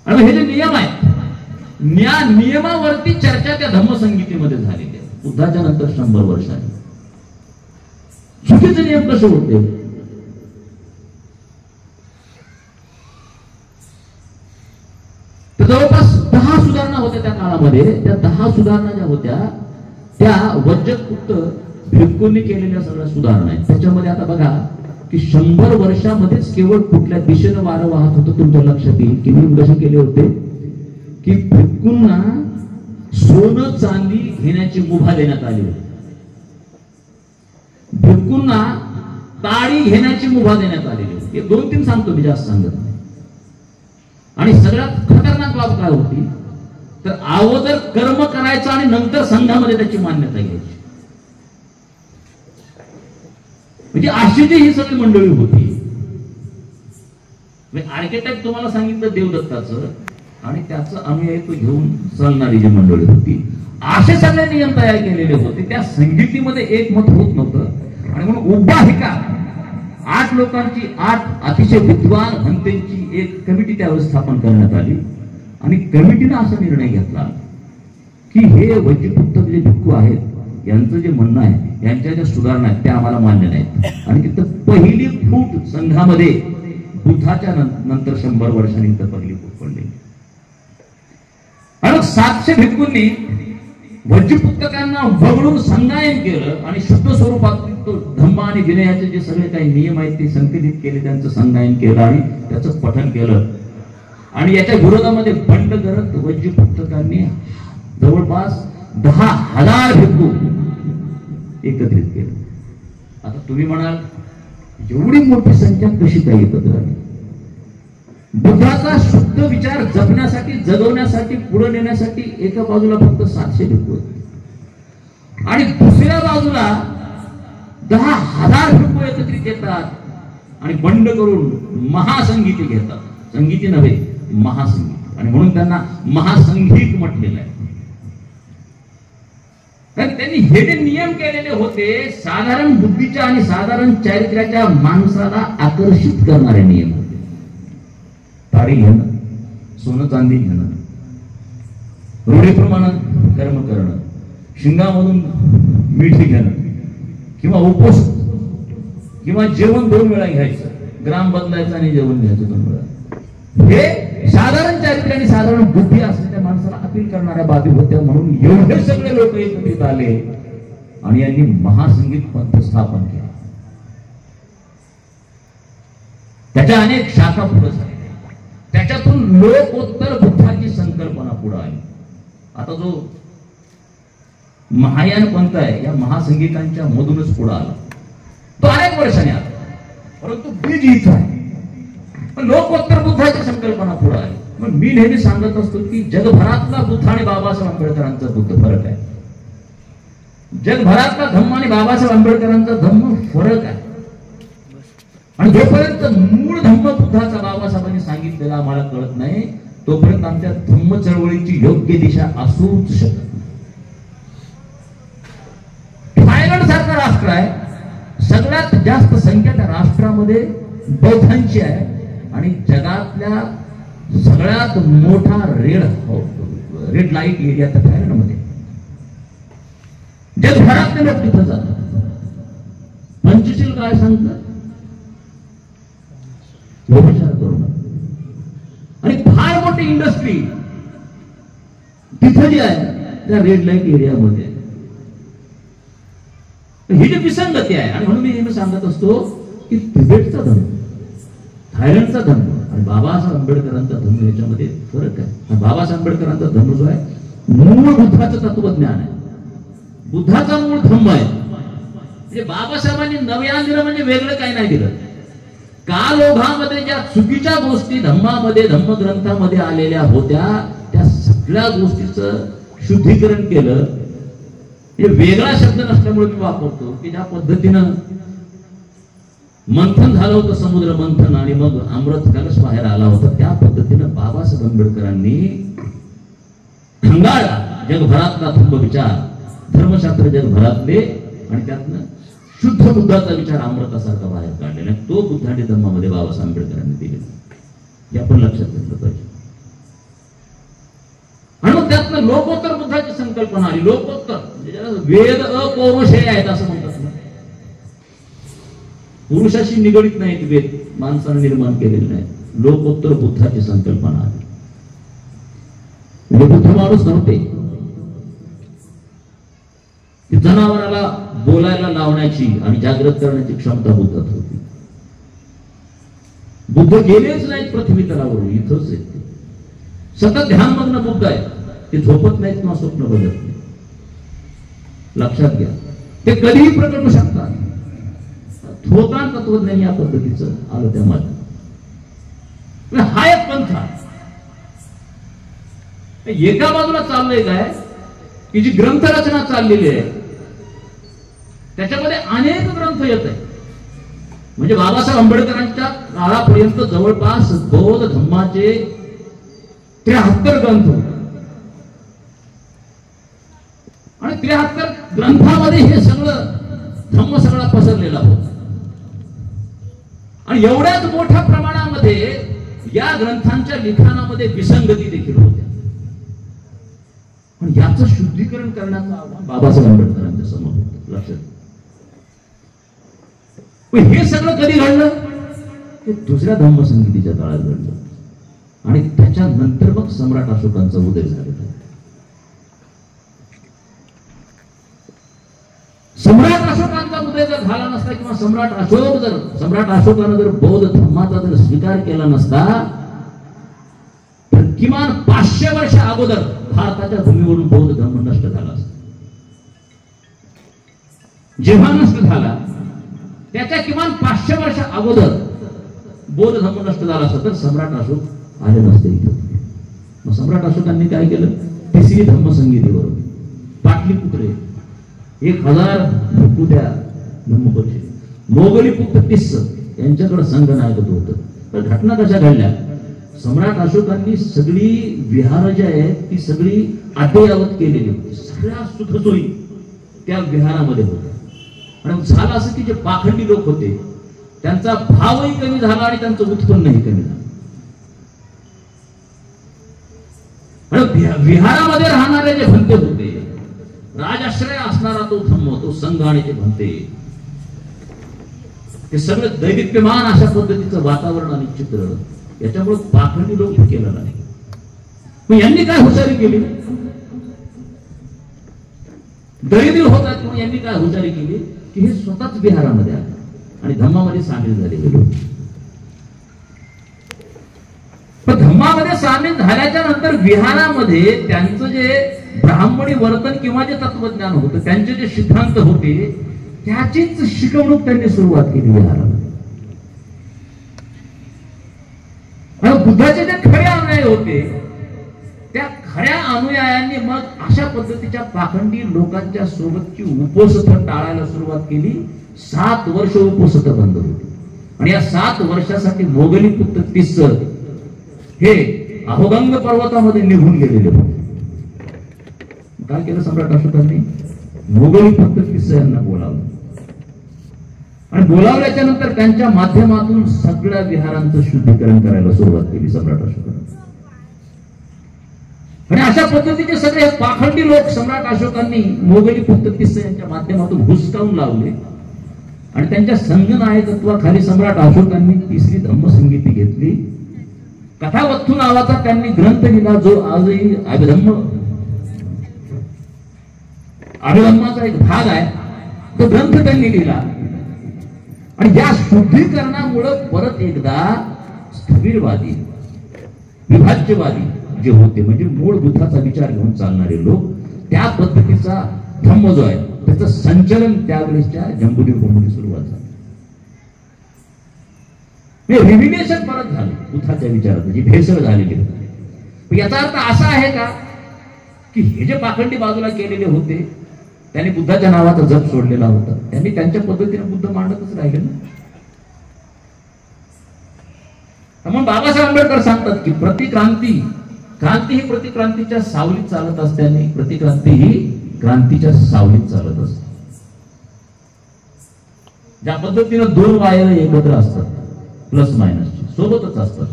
आणि हे जे नियम आहेत या नियमावरती चर्चा त्या धम्मसंगीतीमध्ये झालेली आहे बुद्धाच्या नंतर 100 वर्षांनी. चुकीचे नियम कसे होते? तर जवळपास 10 सुधारणा होत्या त्या काळामध्ये. त्या 10 सुधारणा ज्या होत्या त्या वज्रपुत्र भिक्खूंनी केलेल्या सगळ्या सुधारणा आहेत. त्याच्यामध्ये आता बघा की 100 वर्षामध्येच केवळ कुठल्या दिशेनं वारं वाहत होतं तुमच्या लक्षात येईल की नियम कसे केले होते की भिक्खूंना सोनं चांदी घेण्याची मुभा देण्यात आली होती. भिक्खूंना ताडी घेण्याची मुभा देण्यात आलेली होती. हे 2-3 सांगतो मी, जास्त सांगत नाही. आणि सगळ्यात खतरनाक बाब काय होती तर अगोदर कर्म करायचं आणि नंतर संघामध्ये त्याची मान्यता घ्यायची. म्हणजे अशी जी ही सगळी मंडळी होती. आर्किटेक्ट तुम्हाला सांगितलं देवदत्ताचं आणि त्याचं अनुयायित्व घेऊन चालणारी जी मंडळी होती. असे सगळे नियम तयार केलेले होते. त्या संगीतीमध्ये एकमत होत नव्हतं आणि म्हणून उभाहिका 8 लोकांची 8 अतिशय विद्वान हंतेंची एक कमिटी त्यावेळेस स्थापन करण्यात आली. आणि कमिटीनं असा निर्णय घेतला की हे वज्रपुत्र जे भिक्खू आहेत यांचं जे म्हणणं आहे यांच्या ज्या सुधारणा आहेत त्या आम्हाला मान्य नाहीत. आणि तिथं पहिली फूट संघामध्ये बुद्धाच्या नंतर 100 वर्षांनी तर पहिली फूट पडली. आणि 700 भिक्खूंनी वज्रपुस्तकांना वगळून संगायन केलं आणि शुद्ध स्वरूपात धम्म आणि विनयाचे जे सगळे काही नियम आहेत ते संकलित केले. त्यांचं संगायन केलं आणि त्याचं पठण केलं. आणि याच्या विरोधामध्ये बंड करत वज्रपुस्तकांनी जवळपास 10,000 भिक्खू एकत्रित केले. आता तुम्ही म्हणाल एवढी मोठी संख्या कशी काय एकत्र आली? बुद्धाचा शुद्ध विचार जपण्यासाठी जगवण्यासाठी पुढे नेण्यासाठी एका बाजूला फक्त 700 भिक्खू आहेत आणि दुसऱ्या बाजूला 10,000 भिक्खू एकत्रित येतात आणि बंड करून महासंगीती घेतात. संगीती नव्हे, महासंगीत. आणि म्हणून त्यांना महासंगीत म्हटलेलं आहे. कारण त्यांनी हे जे नियम केलेले होते साधारण बुद्धीच्या आणि साधारण चारित्र्याच्या माणसाला आकर्षित करणारे नियम होते. ताडी घेणं, सोनं चांदी घेणं, रूढीप्रमाणे कर्म करणं, शिंगामधून मिठी घेणं किंवा उपवास किंवा जेवण 2 वेळा घ्यायचं, ग्राम बदलायचं आणि जेवण घ्यायचं 2 वेळा. हे साधारण चारित्र्य आणि साधारण बुद्धी असलेल्या माणसाला अपील करणाऱ्या बाबी होत्या. म्हणून एवढे सगळे लोक एकत्रित आले आणि यांनी महासंगीत पंथ स्थापन केला. त्याच्या अनेक शाखा पुढे झाल्या. त्याच्यातून लोकोत्तर बुद्धाची संकल्पना पुढे आली. आता जो महायान पंथ आहे या महासंगीतांच्या मधूनच पुढे आला. तो अनेक वर्षांनी आला, परंतु बीज इथं आहे. लोकोत्तर बुद्धाची संकल्पना पुढे आली. मग मी नेहमी सांगत असतो की जगभरातला बुद्ध आणि बाबासाहेब आंबेडकरांचा बुद्ध फरक आहे. जगभरातला धम्म आणि बाबासाहेब आंबेडकरांचा धम्म फरक आहे. आणि जोपर्यंत मूळ धम्म बुद्धाचा बाबासाहेबांनी सांगितलेला आम्हाला कळत नाही तोपर्यंत आमच्या धम्म चळवळीची योग्य दिशा असूच शकत नाही. थायलंड सारखं राष्ट्र आहे, सगळ्यात जास्त संख्या त्या राष्ट्रामध्ये बौद्धांची आहे आणि जगातल्या सगळ्यात मोठा रेड लाईट एरिया त्या थायलंडमध्ये. जगभरातले लोक तिथं जातात. पंचशील काय सांगतात विचार करून. आणि फार मोठी इंडस्ट्री तिथं जी आहे त्या रेड लाईट एरियामध्ये. ही जी विसंगती आहे आणि म्हणून मी नेहमी सांगत असतो की तिबेटचा धर्म, थायलंडचा धर्म आणि बाबासाहेब आंबेडकरांचा धर्म याच्यामध्ये फरक आहे. बाबासाहेब आंबेडकरांचा धर्म जो आहे मूळ बुद्धाचं तत्वज्ञान आहे, बुद्धाचा मूळ धम्म आहे. म्हणजे बाबासाहेबांनी नव्यान दिलं म्हणजे वेगळं काही नाही दिलं. कालोघामध्ये ज्या चुकीच्या गोष्टी धम्मामध्ये धम्मग्रंथामध्ये आलेल्या होत्या त्या सगळ्या गोष्टीचं शुद्धीकरण केलं. हे वेगळा शब्द नसल्यामुळे मी वापरतो की ज्या पद्धतीनं मंथन झालं होतं, समुद्र मंथन आणि मग अमृत कलश बाहेर आला होता, त्या पद्धतीनं बाबासाहेब आंबेडकरांनी खंगाळला जगभरातला धम्मविचार, धर्मशास्त्र जगभरातले आणि त्यातनं शुद्ध बुद्धाचा विचार अमृतासारखा बाहेर काढलेला. तो बुद्ध आणि धम्मामध्ये बाबासाहेब आंबेडकरांनी दिलेला हे आपण लक्षात घेतलं पाहिजे. आणि मग त्यातनं लोकोत्तर बुद्धाची संकल्पना आली. लोकोत्तर म्हणजे ज्याला वेद अपौरुष हे आहेत असं म्हणतात ना, पुरुषाशी निगडित नाहीत वेद, माणसाने निर्माण केलेले नाहीत. लोकोत्तर बुद्धाची संकल्पना आली. म्हणजे बुद्ध माणूस नव्हते, जनावराला बोलायला लावण्याची आणि जागृत करण्याची क्षमता बुद्धात होती. बुद्ध गेलेच नाहीत पृथ्वी तलावरून, इथंच आहेत ते. सतत ध्यानमग्न बुद्ध आहे, ते झोपत नाहीत किंवा स्वप्न बघत नाही. लक्षात घ्या, ते कधीही प्रकट होऊ शकतात. थोतान तत्वज्ञान या पद्धतीचं आलं त्या माध्यमात. हा एक पंथ एका बाजूला चाललंय काय की जी ग्रंथ रचना चाललेली आहे त्याच्यामध्ये अनेक ग्रंथ येत आहेत. म्हणजे बाबासाहेब आंबेडकरांच्या काळापर्यंत जवळपास बौद्ध धम्माचे 73 ग्रंथ होते आणि 73 ग्रंथामध्ये हे सगळं धम्म सगळा पसरलेला होता. आणि एवढ्याच मोठ्या प्रमाणामध्ये या ग्रंथांच्या लिखाणामध्ये विसंगती देखील होत्या. पण याचं शुद्धीकरण करण्याचं आव्हान बाबासाहेब आंबेडकरांच्या समोर होतं. लक्षात. पण हे सगळं कधी घडलं? हे दुसऱ्या धम्मसंगीतीच्या काळात घडलं आणि त्याच्यानंतर मग सम्राट अशोकांचा उदय झालेला. सम्राट अशोकांचा उदय जर झाला नसता किंवा सम्राट अशोकानं जर बौद्ध धर्माचा जर स्वीकार केला नसता तर किमान 500 वर्ष अगोदर भारताच्या भूमीवरून बौद्ध धर्म नष्ट झाला असता. जेव्हा नष्ट झाला त्याच्या किमान 500 वर्ष अगोदर बौद्ध धर्म नष्ट झाला असता तर सम्राट अशोक आले नसते इथे. मग सम्राट अशोकांनी काय केलं? तिसरी धम्मसंगीतीवरून पाटलीपुत्रे 1000 भूत्या धम्मपरिषद, मोगली पुत्र 30 यांच्याकडे संघनायकत्व होतं. तर घटना कशा घडल्या? सम्राट अशोकांनी सगळी विहार जी आहेत ती सगळी अद्ययावत केलेली होती. सगळ्या सुखसोयी त्या विहारामध्ये होत्या. आणि झालं असं की जे पाखंडी लोक होते त्यांचा भावही कमी झाला आणि त्यांचं उत्पन्नही कमी झालं. आणि विहारामध्ये राहणारे जे भंते होते, राजाश्रय असणारा तो धम्म, तो संघ आणि ते भंते, ते सगळं दैदिप्यमान अशा पद्धतीचं वातावरण आणि चित्र याच्यामुळे पाखंडी लोक केलं नाही. मग यांनी काय हुशारी केली? दरिद्र होतात म्हणून यांनी काय हुशारी केली की हे स्वतःच विहारामध्ये आले आणि धम्मामध्ये सामील झालेले लोक. पण धम्मामध्ये सामील झाल्याच्या नंतर विहारामध्ये त्यांचं जे ब्राह्मणी वर्तन किंवा जे तत्वज्ञान होतं, त्यांचे जे सिद्धांत होते त्याचीच शिकवणूक त्यांनी सुरुवात केली विहारामध्ये. आणि बुद्धाचे जे खरे अनुयायी होते त्या खऱ्या अनुयायांनी मग अशा पद्धतीच्या पाखंडी लोकांच्या सोबतची उपोषित टाळायला सुरुवात केली. 7 वर्ष उपोषित बंद होती. आणि या 7 वर्षासाठी मोगली पुत्र तिस्स हे अहोगंग पर्वतामध्ये निघून गेलेले होते. काय केलं सम्राट अशोकांनी? मोगली पुत्र तिस्स यांना बोलावलं आणि बोलावल्याच्या नंतर त्यांच्या माध्यमातून सगळ्या विहारांचं शुद्धीकरण करायला सुरुवात केली सम्राट अशोकांनी. आणि अशा पद्धतीचे सगळे पाखंडी लोक सम्राट अशोकांनी मोगली पुत्र तिस्स यांच्या माध्यमातून हुसकावून लावले आणि त्यांच्या संगनायकत्वाखाली सम्राट अशोकांनी तिसरी धम्मसंगीती घेतली. कथावत्थू नावाचा त्यांनी ग्रंथ लिहिला, जो आजही अभिधम्माचा एक भाग आहे. तो ग्रंथ त्यांनी लिहिला आणि या शुद्धीकरणामुळे परत एकदा स्थविरवादी, विभाज्यवादी जे होते, म्हणजे मूळ बुद्धाचा विचार घेऊन चालणारे लोक, त्या पद्धतीचा धम्म जो आहे त्याचं संचलन त्यावेळेसच्या जम्बूद्वीपमध्ये सुरुवात झाली. रिव्हिलेशन परत झालं बुद्धाच्या विचारात, जी भेसळ झालेली होती. याचा अर्थ असा आहे का की हे जे पाखंडी बाजूला केलेले होते त्यांनी बुद्धाच्या नावाचा जप सोडलेला होता, त्यांनी त्यांच्या पद्धतीने बुद्ध मांडतच राहिले ना. म्हणून बाबासाहेब आंबेडकर सांगतात की प्रतिक्रांती, क्रांती ही प्रतिक्रांतीच्या सावलीत चालत असल्याने प्रतिक्रांती ही क्रांतीच्या सावलीत चालत असते. ज्या पद्धतीनं 2 वायर एकत्र असतात, प्लस मायनसची सोबतच असतात,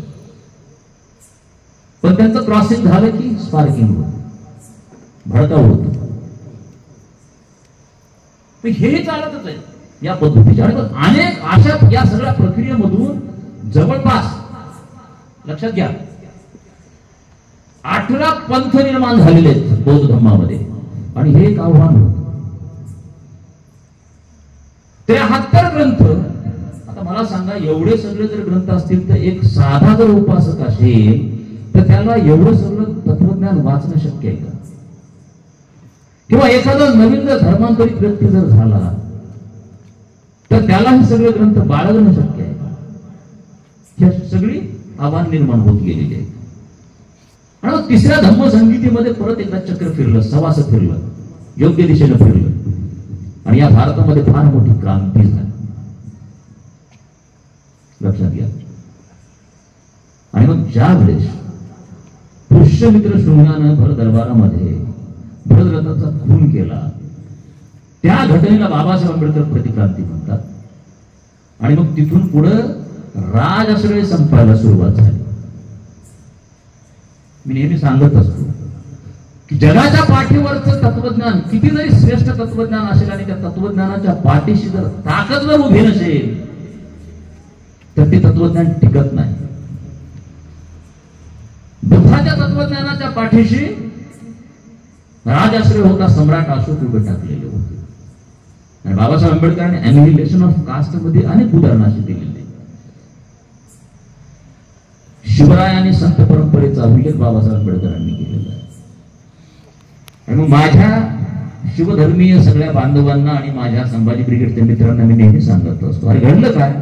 पण त्यांचं क्रॉसिंग झालं की स्पार्किंग होतं, भडकाव होतो. हे चालतच आहे या पद्धतीच्या. आणि अनेक अशा या सगळ्या प्रक्रियेमधून जवळपास लक्षात घ्या 18 पंथ निर्माण झालेले आहेत बौद्ध धर्मामध्ये. आणि हे एक आव्हान होतं. 73 ग्रंथ. आता मला सांगा, एवढे सगळे जर ग्रंथ असतील तर एक साधा जर उपासक असेल तर त्याला एवढं सगळं तत्वज्ञान वाचणं शक्य आहे का? किंवा एखादा नवीन जर धर्मांतरित व्यक्ती जर झाला तर त्याला हे सगळे ग्रंथ बाळगणं शक्य आहे का? ही सगळी आव्हान निर्माण होत गेलेली आहे. आणि तिसऱ्या धम्मसंगीतीमध्ये परत एकदा चक्र फिरलं, सवासं फिरलं, योग्य दिशेनं फिरलं आणि या भारतामध्ये फार मोठी क्रांती झाली. लक्षात घ्या. आणि मग ज्या वेळेस पुष्यमित्र शृंगानं भर दरबारामध्ये भरतरथाचा खून केला, त्या घटनेला बाबासाहेब आंबेडकर प्रतिक्रांती म्हणतात. आणि मग तिथून पुढे राजआश्रय संपायला सुरुवात झाली. मी नेहमी सांगत असतो की जगाच्या पाठीवरचं तत्वज्ञान किती जरी श्रेष्ठ तत्वज्ञान असेल आणि त्या तत्वज्ञानाच्या पाठीशी जर ताकद जर उभी नसेल तर ते तत्वज्ञान टिकत नाही. बुद्धाच्या तत्वज्ञानाच्या पाठीशी राजआश्रय होता, सम्राट अशोक उभे टाकलेले होते. आणि बाबासाहेब आंबेडकरांनी अॅनिहिलेशन ऑफ कास्ट मध्ये अनेक उदाहरणं अशी दिलेली. शिवराय आणि संत परंपरेचा उल्लेख बाबासाहेब आंबेडकरांनी केलेला आहे. आणि मग माझ्या शिवधर्मीय सगळ्या बांधवांना आणि माझ्या संभाजी ब्रिगेडच्या मित्रांना मी नेहमी सांगत असतो, अरे घडलं काय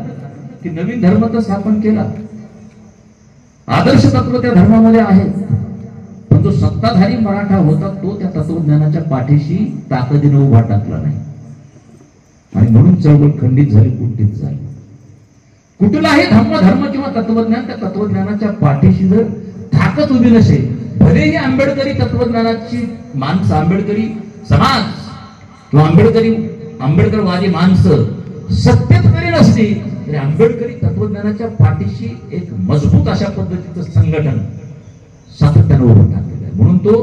की नवीन धर्म तर स्थापन केला, आदर्श तत्व त्या धर्मामध्ये आहे, पण जो सत्ताधारी मराठा होता तो त्या तत्वज्ञानाच्या पाठीशी ताकदीने उभा टाकला नाही. आणि म्हणून चळवळ खंडित झाली, कुंठित झाली. कुठलाही धर्म किंवा तत्वज्ञान त्या तत्वज्ञानाच्या पाठीशी जर ताकद उभी नसेल, भलेही आंबेडकरी तत्वज्ञानाची माणसं, आंबेडकरी समाज किंवा आंबेडकरवादी माणसं सत्तेत जरी नसली तरी आंबेडकरी तत्वज्ञानाच्या पाठीशी एक मजबूत अशा पद्धतीचं संघटन सातत्यानं उभं टाकलेलं आहे. म्हणून तो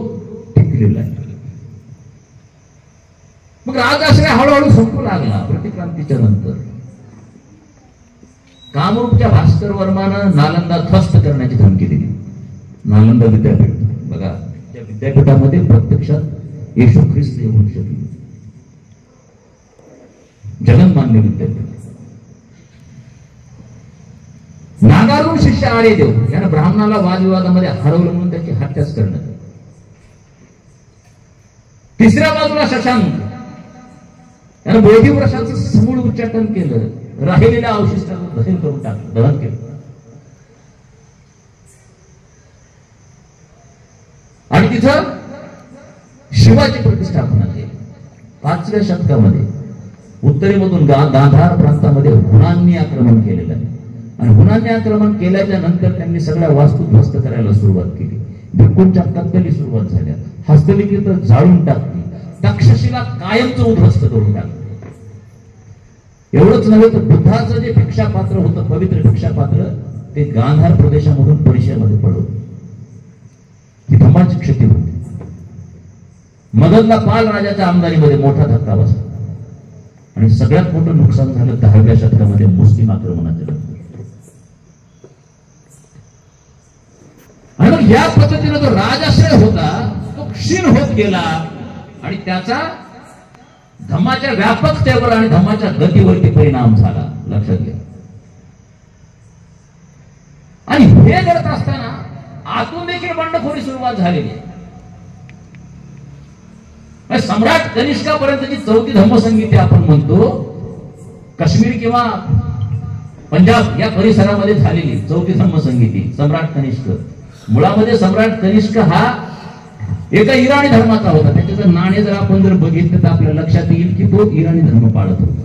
टिकलेला आहे. मग राजआश्रय हळूहळू संपू लागला प्रतिक्रांतीच्या नंतर. कामरूपच्या भास्कर वर्मानं नालंदा ध्वस्त करण्याची धमकी दिली. नालंदा विद्यापीठ बघा, त्या विद्यापीठामध्ये प्रत्यक्षात येशू ख्रिस्त येऊन शकले. जगन्मान्य विद्यापीठ. नागारून शिष्य आर्यदेव यानं ब्राह्मणाला वादविवादामध्ये हरवलं म्हणून त्याची हत्याच करण्यात आली. तिसऱ्या बाजूला शशांक यानं बोधी वृक्षाचं समूळ उच्चाटन केलं, राहिलेल्या अवशिष्टांना दहन करून टाकलं, दहन केलं. आणि तिथं शिवाची प्रतिष्ठापना केली. 5व्या शतकामध्ये उत्तरेमधून गांधार प्रांतामध्ये हुणांनी आक्रमण केलेलं आहे. आणि हुनाने आक्रमण केल्याच्या नंतर त्यांनी सगळ्या वास्तू ध्वस्त करायला सुरुवात केली. भिक्खूंच्या कत्तली सुरुवात झाल्या, हस्तलिखित जाळून टाकली, तक्षशिला कायमचं उद्ध्वस्त करून टाकलं. एवढंच नव्हे तर बुद्धाचं जे भिक्षापात्र होतं, पवित्र भिक्षापात्र, ते गांधार प्रदेशामधून परिषदेमध्ये पडलं. ही धम्माची क्षती होती. मगधला पाल राजाच्या आमदारीमध्ये मोठा धक्का बसला आणि सगळ्यात मोठं नुकसान झालं 10व्या शतकामध्ये मुस्लिम आक्रमणाच्या नंतर. आणि मग या पद्धतीने जो राजाश्रय होता तो क्षीण होत गेला आणि त्याचा धम्माच्या व्यापकतेवर आणि धम्माच्या गतीवरती परिणाम झाला. लक्षात घ्या. आणि हे करत असताना आतून देखील बंडखोरी सुरुवात झालेली आहे. सम्राट कनिष्कापर्यंतची चौथी धम्मसंगीती आपण म्हणतो, काश्मीर किंवा पंजाब या परिसरामध्ये झालेली चौथी धम्मसंगीती सम्राट कनिष्क. मुळामध्ये सम्राट कनिष्क हा एका इराणी धर्माचा होता. त्याचं नाणे जर आपण जर बघितलं तर आपल्या लक्षात येईल की तो इराणी धर्म पाळत होता.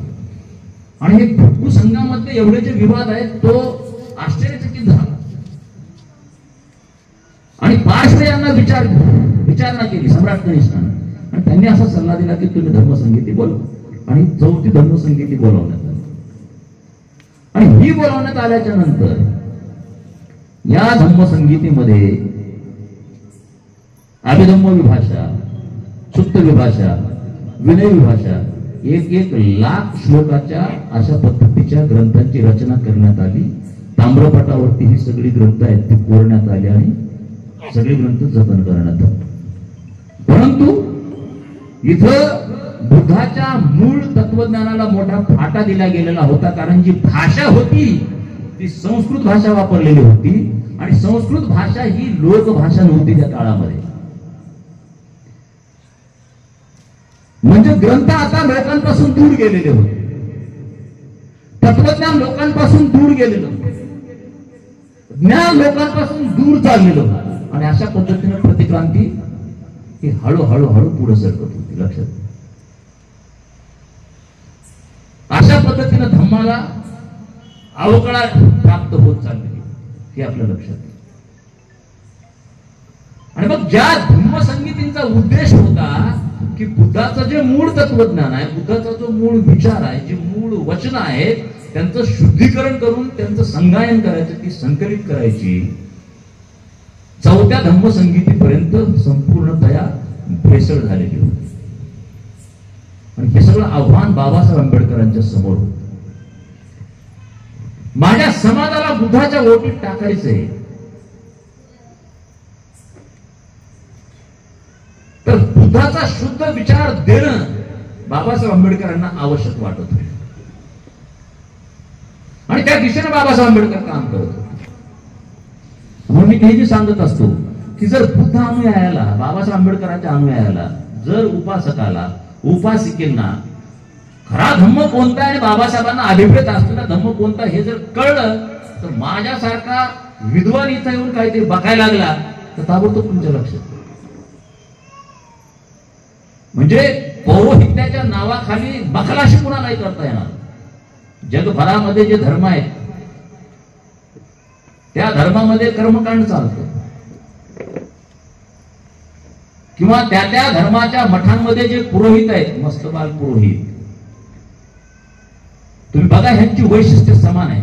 आणि हे भिक्खू संघामध्ये एवढे जे विवाद आहेत तो आश्चर्यचकित झाला. आणि पार्श्व यांना विचारणा केली सम्राट कनिष्काने आणि त्यांनी असा सल्ला दिला की तुम्ही धर्मसंगीती बोलवा. आणि चौथी धर्मसंगीती बोलवण्यात आली. आणि ही बोलवण्यात आल्याच्या नंतर या धम्मसंगीतीमध्ये अभिधम्म विभाषा, सुत्त विभाषा, विनय विभाषा, 1 लाख श्लोकाच्या अशा पद्धतीच्या ग्रंथांची रचना करण्यात आली. ताम्रपटावरती ही सगळी ग्रंथ आहेत ती कोरण्यात आली आणि सगळे ग्रंथ जतन करण्यात आले. परंतु इथं बुद्धाच्या मूळ तत्वज्ञानाला मोठा फाटा दिला गेलेला होता. कारण जी भाषा होती ती संस्कृत भाषा वापरलेली होती आणि संस्कृत भाषा ही लोकभाषा नव्हती त्या काळामध्ये. म्हणजे ग्रंथ आता लोकांपासून दूर गेलेले होते, तत्वज्ञान लोकांपासून दूर गेलेलं होतं, ज्ञान लोकांपासून दूर चाललेलं होतं. आणि अशा पद्धतीने प्रतिक्रांती ही हळूहळू पुढे सरकत होती. लक्षात. अशा पद्धतीने धम्माला अवकळा प्राप्त होत चालली हे आपल्या लक्षात. आणि मग ज्या धम्मसंगीतींचा उद्देश होता की बुद्धाचं जे मूळ तत्वज्ञान आहे, बुद्धाचा जो मूळ विचार आहे, जे मूळ वचन आहे, त्यांचं शुद्धीकरण करून त्यांचं संगायन करायचं, ती संकलित करायची, चौथ्या धम्मसंगीतीपर्यंत संपूर्णतया भेसळ झालेली होती. आणि हे सगळं आव्हान बाबासाहेब आंबेडकरांच्या समोर होतं. माझ्या समाजाला बुद्धाच्या ओटीत टाकायचंय तर बुद्धाचा शुद्ध विचार देणं बाबासाहेब आंबेडकरांना आवश्यक वाटत होतं. आणि त्या दिशेने बाबासाहेब आंबेडकर काम करत होते. म्हणून मी नेहमी सांगत असतो की जर बुद्ध अनुयायाला, बाबासाहेब आंबेडकरांच्या अनुयायाला, जर उपासकाला, उपासिकेंना खरा धम्म कोणता आणि बाबासाहेबांना अभिप्रेत असलेला धम्म कोणता हे जर कळलं तर माझ्यासारखा विद्वान इथं येऊन काहीतरी बघायला लागला तर ताबडतोब तुमच्या लक्षात. म्हणजे पौरोहित्याच्या नावाखाली बखलाशी कुणालाही करता येणार. जगभरामध्ये जे धर्म आहेत त्या धर्मामध्ये कर्मकांड चालतं किंवा त्या धर्माच्या मठांमध्ये जे पुरोहित आहेत, मस्तबाल पुरोहित, तुम्ही बघा ह्यांची वैशिष्ट्य समान आहे.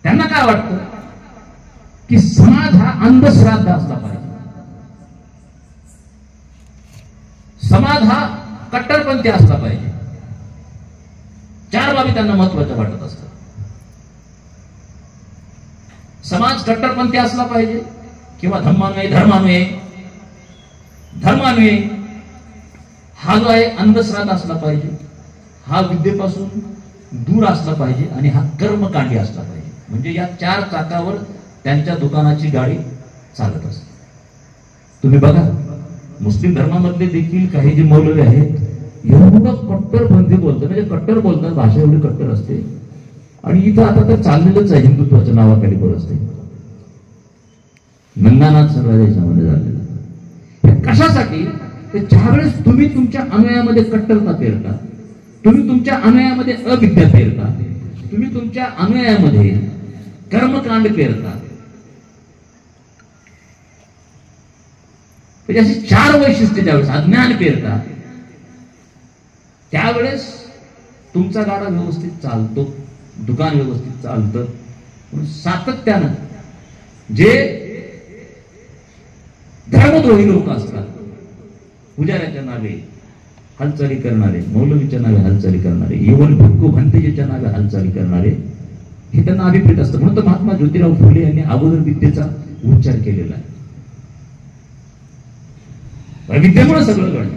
त्यांना काय वाटतं की समाज हा अंधश्राद्ध असला पाहिजे, समाज हा कट्टरपंथी असला पाहिजे. 4 बाबी त्यांना महत्वाच्या वाटत असतात. समाज कट्टरपंथी असला पाहिजे किंवा धर्मान्वये हा जो आहे अंधश्राद्ध असला पाहिजे, हा विद्येपासून दूर असला पाहिजे आणि हा कर्मकांडी असला पाहिजे. म्हणजे या 4 चाकावर त्यांच्या दुकानाची गाडी चालत असते. तुम्ही बघा मुस्लिम धर्मामधले देखील काही जे मौलवी आहेत एवढं कट्टरपंथी बोलतात, म्हणजे कट्टर बोलतात, भाषा एवढी कट्टर असते. आणि इथं आता तर चाललेलंच आहे हिंदुत्वाच्या नावाखाली बरंच ते नंगानाथ सगळ्या देशामध्ये झालेलं. हे कशासाठी? तर ज्यावेळेस तुम्ही तुमच्या अनुयायामध्ये कट्टरता पेरता, तुम्ही तुमच्या अनुयायामध्ये अविद्या पेरता, तुम्ही तुमच्या अनुयायामध्ये कर्मकांड पेरता, म्हणजे अशी 4 वैशिष्ट्ये ज्यावेळेस अज्ञान पेरता त्यावेळेस तुमचा गाडा व्यवस्थित चालतो, दुकान व्यवस्थित चालतं. सातत्यानं जे धर्मद्रोही लोक असतात, पुजाऱ्याच्या नावे हालचाली करणारे, मौलवीच्या नावे हालचाली करणारे, इवन भिक्खू भंतेजीच्या नावे हालचाली करणारे, हे त्यांना अभिप्रेत असतं. म्हणून तर महात्मा ज्योतिराव फुले यांनी अगोदर विद्येचा उच्चार केलेला आहे. विद्येमुळे सगळं घडतं.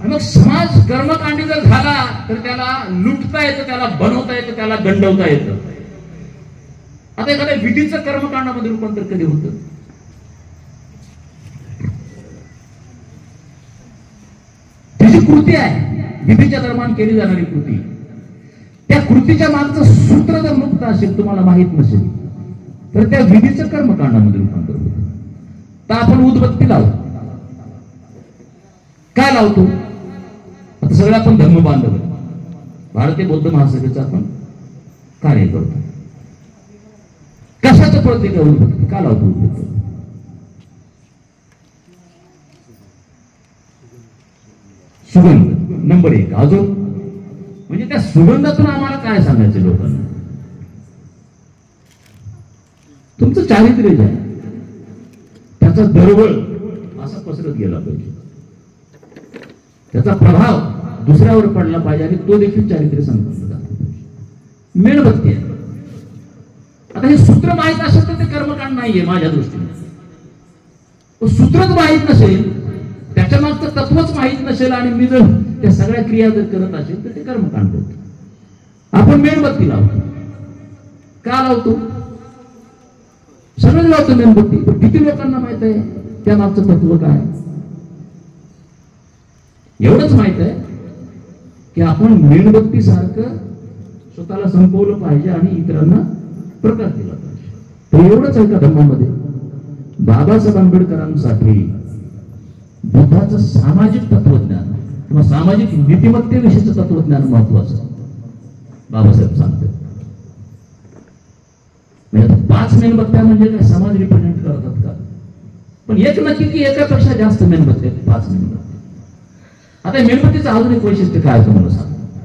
आणि मग समाज कर्मकांडी जर झाला तर त्याला लुटता येतं, त्याला बनवता येतं, त्याला गंडवता येतं. आता एखाद्या विधीचं कर्मकांडामध्ये रूपांतर कधी होतं? ती जी कृती आहे, विधीच्या दरम्यान केली जाणारी कृती, त्या कृतीच्या मागचं सूत्र जर मुक्त असेल, तुम्हाला माहित नसेल, तर त्या विधीचं कर्मकांडामध्ये रूपांतर होतं. तर आपण उदबत्ती लावतो. काय लावतो? आता सगळं आपण धर्म बांधव, भारतीय बौद्ध महासभेचं आपण कार्य करतो. कशाचं प्रतीक आहे उदबत्ती? का लावतो उदबत्ती? सुगंध नंबर 1. अजून म्हणजे त्या सुगंधातून आम्हाला काय सांगायचं लोकांना? तुमचं चारित्र्य जे आहे त्याचा दरवळ असा पसरत गेला पाहिजे, त्याचा प्रभाव दुसऱ्यावर पडला पाहिजे आणि तो देखील चारित्र्य संपन्न झाला पाहिजे. मेणबत्ती आहे. आता हे सूत्र माहित असेल तर ते कर्मकांड नाहीये माझ्या दृष्टीने. सूत्रच माहित नसेल, त्याच्या मागचं तत्वच माहित नसेल आणि मी जर त्या सगळ्या क्रिया जर करत असेल तर ते कर्मकांड होतं. आपण मेणबत्ती लावतो. का लावतो? सगळं लावतो मेणबत्ती. पण किती लोकांना माहित आहे त्या मागचं तत्व काय? एवढंच माहित आहे की आपण मेणबत्ती सारखं स्वतःला संपवलं पाहिजे आणि इतरांना प्रकाश दिला पाहिजे. तर एवढंच आहे का धर्मामध्ये? बाबासाहेब आंबेडकरांसाठी बुद्धाचं सामाजिक तत्वज्ञान किंवा सामाजिक नीतिमत्तेविषयीचं तत्वज्ञान महत्वाचं बाबासाहेब सांगतात. म्हणजे 5 मेणबत्त्या म्हणजे काय समाज रिप्रेझेंट करतात का? पण एक नक्की की एकापेक्षा जास्त मेणबत्त्या, 5 मेणबत्त्या. आता मेणबत्तीचं अजून एक वैशिष्ट्य काय तुम्हाला सांगतो.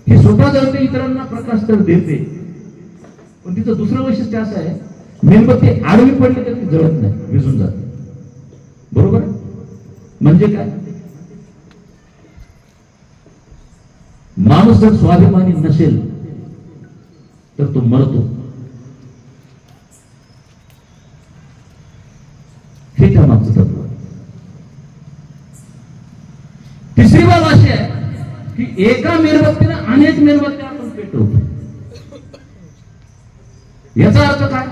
हे स्वतः जळते, इतरांना प्रकाश तर देते, पण तिचं दुसरं वैशिष्ट्य असं आहे, मेणबत्ती आडवी पडली तर ती जळत नाही, विझून जाते. बरोबर? म्हणजे काय? माणूस जर स्वाभिमानी नसेल तर तो मरतो. हे त्या मागचं तत्व. तिसरी बाब अशी आहे की एका मेणबत्तीनं अनेक मेणबत्त्या आपण पेटवतो. याचा अर्थ काय?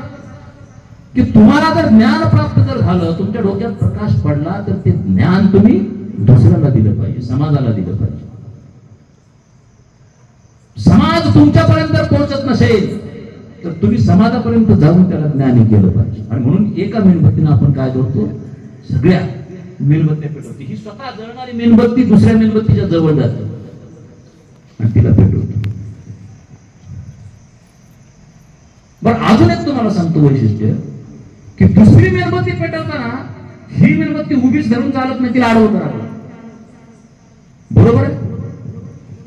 की तुम्हाला जर ज्ञान प्राप्त जर झालं, तुमच्या डोक्यात प्रकाश पडला, तर ते ज्ञान तुम्ही दुसऱ्याला दिलं पाहिजे, समाजाला दिलं पाहिजे. समाज तुमच्यापर्यंत पोहोचत नसेल तर तुम्ही समाजापर्यंत जाऊन त्याला ज्ञानी केलं पाहिजे. आणि म्हणून एका मेणबत्तीनं आपण काय करतो? सगळ्या मेणबत्त्या पेटवतो. ही स्वतः जळणारी मेणबत्ती दुसऱ्या मेणबत्तीच्या जवळ जाते आणि तिला पेटवतो. बरं, अजून एक तुम्हाला सांगतो वैशिष्ट्य, की दुसरी मेणबत्ती पेटवताना ही मेणबत्ती उभीच धरून चालत नाही, तिला आडवं करावं. बरोबर आहे?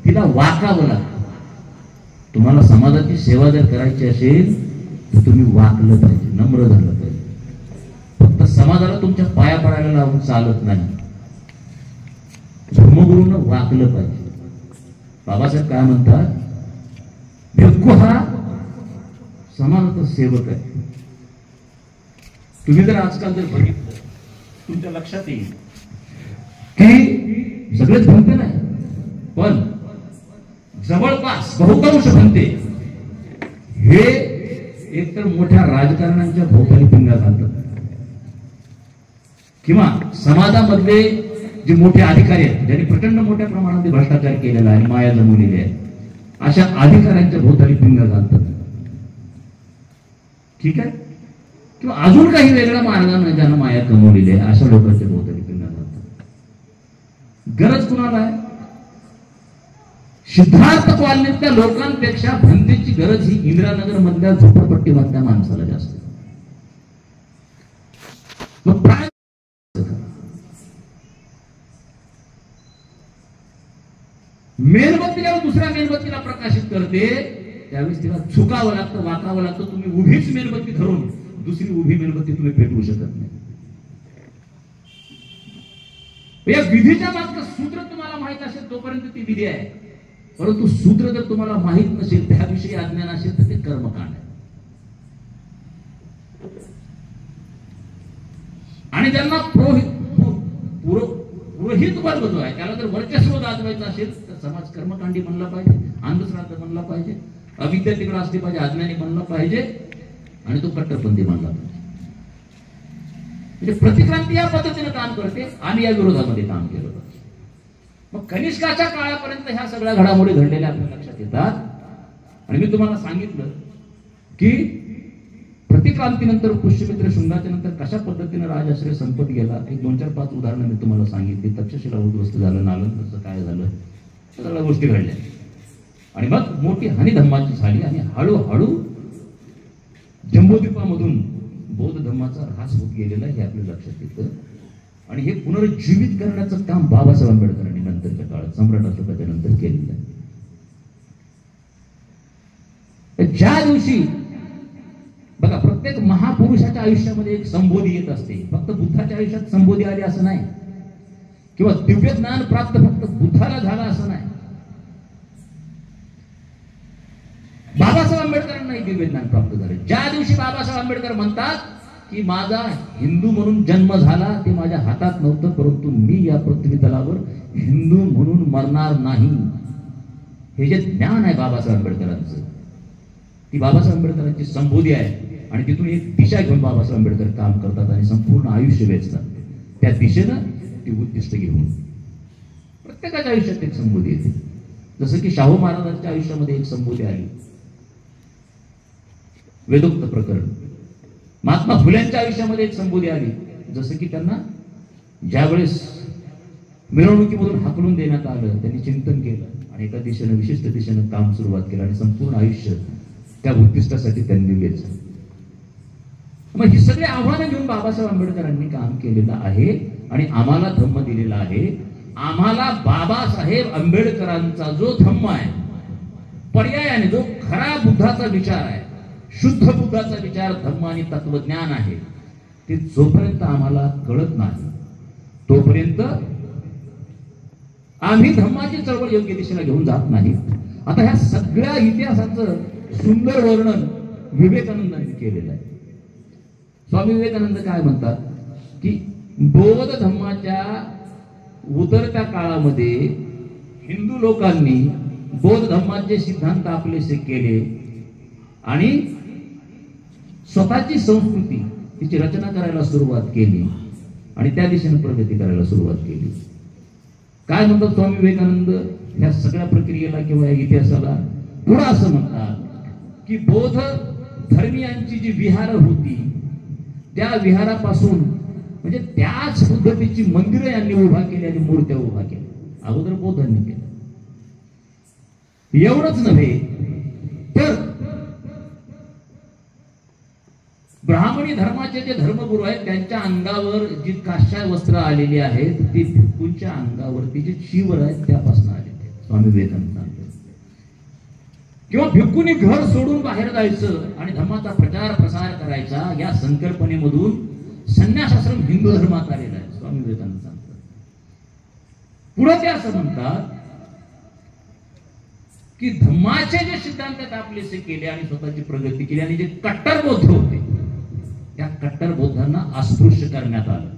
तिला वाकावं लागतं. तुम्हाला समाजाची सेवा जर करायची असेल तर तुम्ही वाकलं पाहिजे, नम्र झालं पाहिजे. फक्त समाजाला तुमच्या पाया पडायला लावून चालत नाही, धर्मगुरूंना वाकलं पाहिजे. बाबासाहेब काय म्हणतात? भिक्खू हा समाजाचा सेवक आहे. तुम्ही जर आजकाल जर बघितलं, तुमच्या लक्षात येईल की सगळेच भंते नाही, पण जवळपास बहुतांश भंते हे एकतर मोठ्या राजकारण्यांच्या भोवताली पिंगा घालतात किंवा समाजामधले जे मोठे अधिकारी आहेत, ज्यांनी प्रचंड मोठ्या प्रमाणात भ्रष्टाचार केलेला आहे, माया जमवलेली आहे, अशा अधिकाऱ्यांच्या भोवताली पिंगा घालतात. ठीक आहे? किंवा अजून काही वेगळ्या मार्गाने ज्यांना माया कमवलेली आहे अशा लोकांच्या भोवताली पिंगा घालतात. गरज कुणाला आहे? सिद्धार्थ कॉलनीतल्या लोकांपेक्षा भंतेची गरज ही इंदिरानगर मधल्या झोपडपट्टी मधल्या माणसाला जास्त. मग प्राय मेणबत्ती जेव्हा दुसऱ्या मेणबत्तीला प्रकाशित करते त्यावेळेस तिला झुकावं लागतं, वाकावं लागतं. तुम्ही उभीच मेणबत्ती धरून दुसरी उभी मेणबत्ती तुम्ही पेटवू शकत नाही. या विधीच्या मागचं सूत्र तुम्हाला माहित असेल तोपर्यंत ती विधी आहे, परंतु सूत्र जर तुम्हाला माहित नसेल, त्याविषयी अज्ञान असेल तर ते कर्मकांड आहे. आणि ज्यांना पुरोहित वर्ग जो आहे त्याला जर वर्चस्व गाजवायचं असेल तर समाज कर्मकांडी बनला पाहिजे, अंधश्राद्ध बनला पाहिजे, अविद्या तिकडे असली पाहिजे, अज्ञानी बनला पाहिजे आणि तो कट्टरपंथी बनला पाहिजे. म्हणजे प्रतिक्रांती या पद्धतीने काम करते आणि या विरोधामध्ये काम केलं पाहिजे. मग कनिष्काच्या काळापर्यंत ह्या सगळ्या घडामोडी घडलेल्या आपल्या लक्षात येतात. आणि मी तुम्हाला सांगितलं की प्रतिक्रांतीनंतर पुष्यमित्र शृंगाच्या नंतर कशा पद्धतीने राजाश्रय संपत गेला. एक 2-4-5 उदाहरणं मी तुम्हाला सांगितली. तक्षशिला उद्ध्वस्त झालं, नालंदाचं काय झालं, सगळ्या गोष्टी घडल्या. आणि मग मोठी हानी धम्माची झाली आणि हळूहळू जम्बूद्वीपामधून बौद्ध धर्माचा ऱ्हास होत गेलेला हे आपल्या लक्षात येतं. आणि हे पुनरुज्जीवित करण्याचं काम बाबासाहेब आंबेडकरांनी नंतरच्या काळात सम्राट अशोकाच्या नंतर केलेलं आहे. ज्या दिवशी बघा प्रत्येक महापुरुषाच्या आयुष्यामध्ये एक संबोधी येत असते. फक्त बुद्धाच्या आयुष्यात संबोधी आली असं नाही, किंवा दिव्य ज्ञान प्राप्त फक्त बुद्धाला झालं असं नाही. बाबासाहेब आंबेडकरांनाही दिव्य ज्ञान प्राप्त झाले. ज्या दिवशी बाबासाहेब आंबेडकर म्हणतात की माझा हिंदू म्हणून जन्म झाला ते माझ्या हातात नव्हतं, परंतु मी या पृथ्वी तलावर हिंदू म्हणून मरणार नाही, हे जे ज्ञान आहे बाबासाहेब आंबेडकरांचं, ती बाबासाहेब आंबेडकरांची संबोधी आहे. आणि तिथून एक दिशा घेऊन बाबासाहेब आंबेडकर काम करतात आणि संपूर्ण आयुष्य वेचतात. त्या दिशेनं ती उद्दिष्ट घेऊन प्रत्येकाच्या आयुष्यात एक संबोधी येते. जसं की शाहू महाराजांच्या आयुष्यामध्ये एक संबोधी आली, वेदोक्त प्रकरण. महात्मा फुल्यांच्या आयुष्यामध्ये एक संबोधी आली, जसं की त्यांना ज्यावेळेस मिरवणुकीमधून हाकलून देण्यात आलं त्यांनी चिंतन केलं आणि एका दिशेनं विशिष्ट दिशेनं काम सुरुवात केलं आणि संपूर्ण आयुष्य त्या उद्दिष्टासाठी त्यांनी वेचलं. मग ही सगळी आव्हानं घेऊन बाबासाहेब आंबेडकरांनी काम केलेलं आहे आणि आम्हाला धम्म दिलेला आहे. आम्हाला बाबासाहेब आंबेडकरांचा जो धम्म आहे, पर्यायाने जो खरा बुद्धाचा विचार आहे, शुद्ध बुद्धाचा विचार, धम्म आणि तत्वज्ञान आहे, ते जोपर्यंत आम्हाला कळत नाही तोपर्यंत आम्ही धम्माची चळवळ योग्य दिशेला घेऊन जात नाही. आता ह्या सगळ्या इतिहासाचं सुंदर वर्णन विवेकानंदांनी केलेलं आहे. स्वामी विवेकानंद काय म्हणतात की बौद्ध धम्माच्या उतरत्या काळामध्ये हिंदू लोकांनी बौद्ध धम्माचे सिद्धांत आपलेसे केले आणि स्वतःची संस्कृती तिची रचना करायला सुरुवात केली आणि त्या दिशेने प्रगती करायला सुरुवात केली. काय म्हणतात स्वामी विवेकानंद ह्या सगळ्या प्रक्रियेला किंवा या इतिहासाला? पुढे असं म्हणतात की बौद्ध धर्मीयांची जी विहार होती त्या विहारापासून म्हणजे त्याच पद्धतीची मंदिरं यांनी उभा केली आणि मूर्त्या उभा केल्या. अगोदर बौद्धांनी केलं. एवढंच नव्हे तर ब्राह्मणी धर्माचे जे धर्मगुरू आहेत त्यांच्या अंगावर जी काष्या वस्त्र आलेली आहेत ती भिक्खूंच्या अंगावरती जे शिवर आहेत त्यापासून आलेले आहेत. स्वामी विवेकानंद सांगतात. किंवा भिक्खूंनी घर सोडून बाहेर जायचं आणि धर्माचा प्रचार प्रसार करायचा या संकल्पनेमधून संन्यासाश्रम हिंदू धर्मात आलेला आहे. स्वामी विवेकानंद सांगतात. पुढे ते असं म्हणतात की धम्माचे जे सिद्धांत आपलेसे केले आणि स्वतःची प्रगती केली आणि जे कट्टर बौद्ध होते त्या कट्टर बौद्धांना अस्पृश्य करण्यात आलं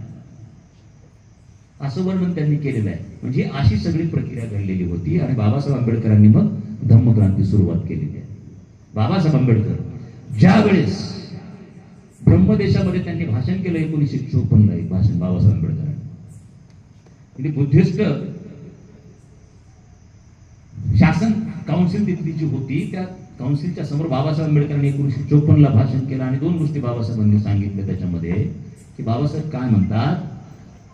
असं वर्णन त्यांनी केलेलं आहे. म्हणजे अशी सगळी प्रक्रिया घडलेली होती आणि बाबासाहेब आंबेडकरांनी मग धम्मक्रांती सुरुवात केलेली आहे. बाबासाहेब आंबेडकर ज्या वेळेस ब्रह्मदेशामध्ये त्यांनी भाषण केलं 1954 एक भाषण बाबासाहेब आंबेडकरांनी. बुद्धिस्ट शासन काउन्सिल तिथली जी होती त्या काउन्सिलच्या समोर बाबासाहेब आंबेडकरांनी 1954 भाषण केलं आणि दोन गोष्टी बाबासाहेबांनी सांगितल्या त्याच्यामध्ये की बाबासाहेब काय म्हणतात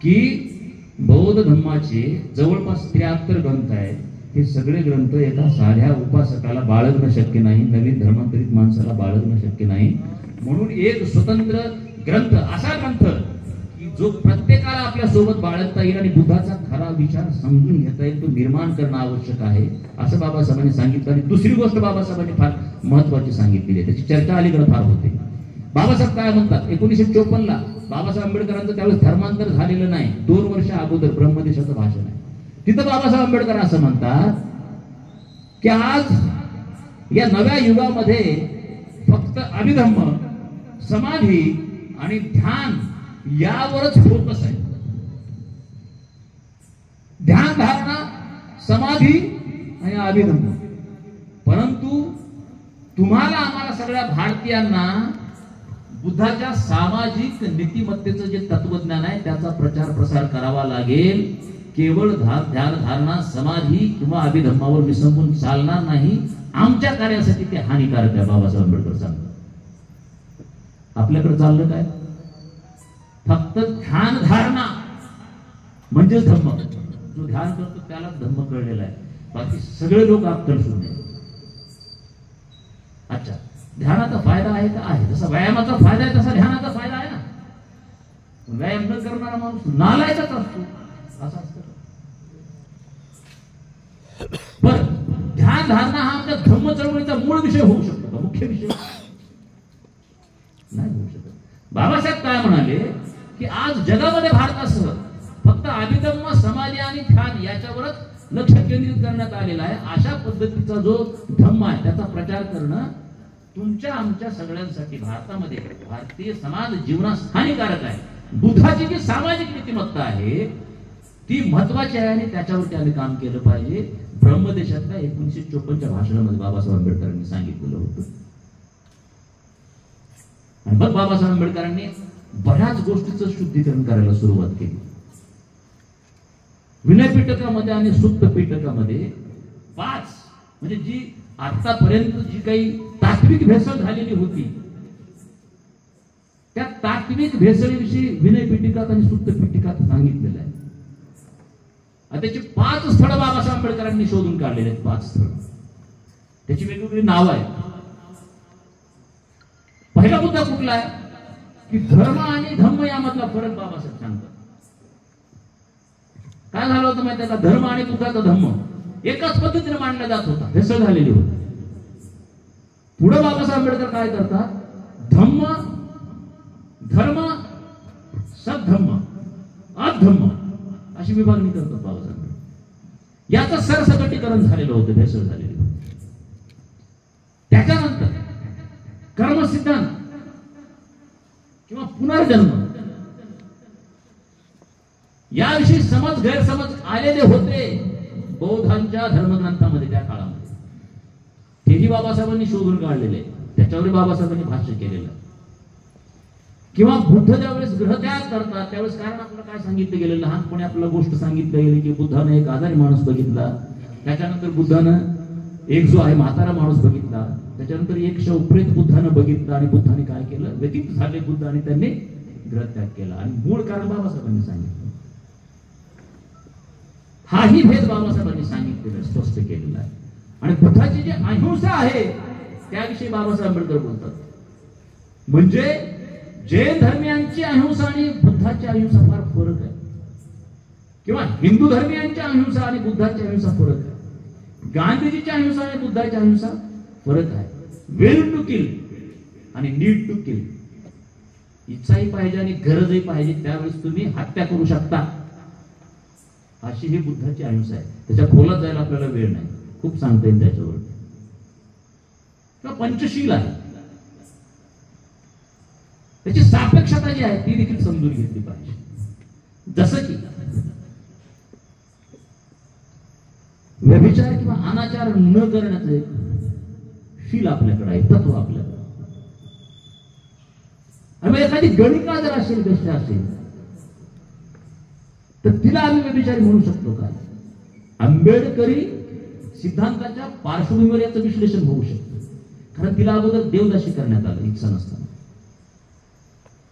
की बौद्ध धर्माचे जवळपास 73 ग्रंथ आहेत. हे सगळे ग्रंथ एका साध्या उपासकाला बाळगणं शक्य नाही, नवीन धर्मांतरित माणसाला बाळगणं शक्य नाही. म्हणून एक स्वतंत्र ग्रंथ, असा ग्रंथ की जो प्रत्येकाला आपल्या सोबत बाळगता येईल आणि बुद्धाचा खरा विचार समजून घेता येईल, तो निर्माण करणं आवश्यक आहे, असं बाबासाहेबांनी सांगितलं. आणि दुसरी गोष्ट बाबासाहेबांनी फार महत्वाची सांगितलेली आहे, त्याची चर्चा अलीकडे फार होते. बाबासाहेब काय म्हणतात, 1954ला बाबासाहेब आंबेडकरांचं त्यावेळेस धर्मांतर झालेलं नाही, 2 वर्ष अगोदर ब्रह्मदेशाचं भाषण आहे. तिथं बाबासाहेब आंबेडकर असं म्हणतात की आज या नव्या युगामध्ये फक्त अभिधम्म, समाधी आणि ध्यान यावरच फोकस आहे. ध्यान धारणा, समाधी आणि अभिधम्म. परंतु तुम्हाला आम्हाला सगळ्या भारतीयांना बुद्धाच्या सामाजिक नीतिमत्तेचं जे तत्वज्ञान आहे त्याचा प्रचार प्रसार करावा लागेल. केवळ ध्यान धारणा, समाधी किंवा अभिधम्मावर विसंबून चालणार नाही. आमच्या कार्यासाठी ते हानिकारक आहे, बाबासाहेब आंबेडकर सांगतात. आपल्याकडे चाललं काय, फक्त ध्यान धारणा म्हणजेच धम्म. जो ध्यान करतो त्याला धम्म कळलेला आहे, बाकी सगळे लोक अक्कल शून्य. अच्छा, ध्यानाचा फायदा आहे का? आहे. जसा व्यायामाचा फायदा आहे तसा ध्यानाचा फायदा आहे ना. व्यायाम न करणारा माणूस नालायकच असतो, असं असतं. पण ध्यान धारणा हा आमच्या धम्म चळवळीचा मूळ विषय होऊ शकतो का? मुख्य विषय नाही होऊ शकत. बाबासाहेब काय म्हणाले की आज जगामध्ये भारतासह फक्त अभिधम्म, समाधी आणि ध्यान याच्यावरच लक्ष केंद्रित करण्यात आलेलं आहे. अशा पद्धतीचा जो धम्म आहे त्याचा प्रचार करणं तुमच्या आमच्या सगळ्यांसाठी भारतामध्ये भारतीय समाज जीवनास हानिकारक आहे. बुद्धाची जी सामाजिक नीतिमत्ता आहे ती महत्वाची आहे आणि त्याच्यावरती आम्ही काम केलं पाहिजे. ब्रह्मदेशातल्या 1954च्या भाषणामध्ये बाबासाहेब आंबेडकरांनी सांगितलेलं होतं. आणि मग बाबासाहेब आंबेडकरांनी बऱ्याच गोष्टीचं शुद्धीकरण करायला सुरुवात केली. विनय पिटकामध्ये आणि सुत्त पिटकामध्ये 5 म्हणजे जी आतापर्यंत जी काही तात्विक भेसळ झालेली होती त्या तात्विक भेसळीविषयी विनय पिटिकात आणि सुत्त पिटिकात सांगितलेलं आहे. त्याची 5 स्थळं बाबासाहेब आंबेडकरांनी शोधून काढलेले आहेत. 5 स्थळं, त्याची वेगवेगळी नावं आहेत. पहिला मुद्दा कुठला आहे की धर्म आणि धम्म यामधला फरक बाबासाहेब सांगतात. काय झालं होतं माहिती आहे का? धर्म आणि बुद्धाचा धम्म एकाच पद्धतीने मांडला जात होता, भेसळ झालेली होती. पुढे बाबासाहेब आंबेडकर काय करतात, धम्म, धर्म, सद्धम्म, अधम्म अशी विभागणी करतात बाबासाहेब. याचं सरसकटीकरण झालेलं होतं, भेसळ झालेली होती. त्याच्यानंतर कर्मसिद्धांत किंवा पुनर्जन्म याविषयी गैरसमज आलेले होते बौद्धांच्या धर्मग्रंथामध्ये त्या काळामध्ये. तेही बाबासाहेबांनी शोधून काढलेले, त्याच्यावर बाबासाहेबांनी भाष्य केलेलं. किंवा बुद्ध ज्यावेळेस ग्रहत्याग करतात त्यावेळेस कारण आपल्याला काय सांगितलं गेलं, लहानपणी आपल्याला गोष्ट सांगितलं गेली की बुद्धानं एक आजारी माणूस बघितला, त्याच्यानंतर बुद्धानं एक जो आहे म्हातारा माणूस बघितला, त्याच्यानंतर एक शवप्रेत बुद्धानं बघितलं आणि बुद्धाने काय केलं, व्यतीत झाले बुद्ध आणि त्यांनी ग्रहत्याग केला. आणि मूळ कारण बाबासाहेबांनी सांगितलं. हाही भेद बाबासाहेबांनी सांगितलेला, स्पष्ट केलेला आहे. आणि बुद्धाची जी अहिंसा आहे त्याविषयी बाबासाहेब आंबेडकर बोलतात. म्हणजे जैन धर्मियांची अहिंसा आणि बुद्धाची अहिंसा फार फरक आहे, किंवा हिंदू धर्मियांची अहिंसा आणि बुद्धाची अहिंसा फरक आहे. गांधीजीची अहिंसा आणि बुद्धाची अहिंसा फरक आहे. विल टू किल आणि नीड टू किल. इच्छाही पाहिजे आणि गरजही पाहिजे त्यावेळेस तुम्ही हत्या करू शकता, अशी ही बुद्धाची अहिंसा आहे. त्याच्या खोलात जायला आपल्याला वेळ नाही, खूप सांगता येईल त्याच्यावर. पंचशील आहे, त्याची सापेक्षता जी आहे ती देखील समजून घेतली पाहिजे. जसं की व्यभिचार किंवा अनाचार न करण्याचं एक शील आपल्याकडे आहे, तत्व आपल्याकडे. आणि एखादी गणिका जर असेल, गोष्ट असेल तर तिला आम्ही व्यभिचारी म्हणू शकतो का? आंबेडकरी सिद्धांताच्या पार्श्वभूमीवर याचं विश्लेषण होऊ शकतं, कारण तिला अगोदर देवदासी करण्यात आलं इच्छा नसताना.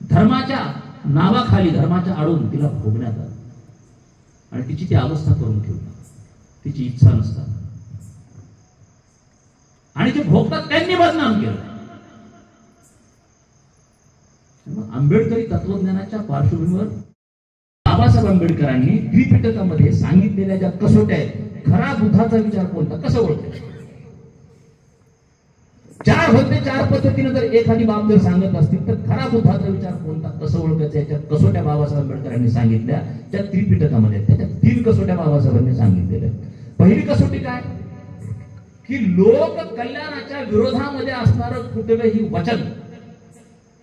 धर्माच्या नावाखाली, धर्माच्या आडून तिला भोगण्यात आलं आणि तिची ती अवस्था करून ठेवली. तिची इच्छा नसतात आणि जे भोगतात त्यांनी बदनाम केलं. आंबेडकरी तत्वज्ञानाच्या पार्श्वभूमीवर बाबासाहेब आंबेडकरांनी त्रिपिटकामध्ये सांगितलेल्या ज्या कसोट्या आहेत, खरा बुद्धाचा विचार कोणता, कसं ओळखायचं. 4 होते 4 पद्धतीने जर एखादी बाब जर सांगत असतील तर खरा बुद्धाचा विचार कोणता, कसं ओळखायचं, याच्या कसोट्या बाबासाहेब आंबेडकरांनी सांगितल्या त्या त्रिपिटकामध्ये. त्याच्या 3 कसोट्या बाबासाहेबांनी सांगितलेल्या. पहिली कसोटी काय की लोक कल्याणाच्या विरोधामध्ये असणारं कुठलंही वचन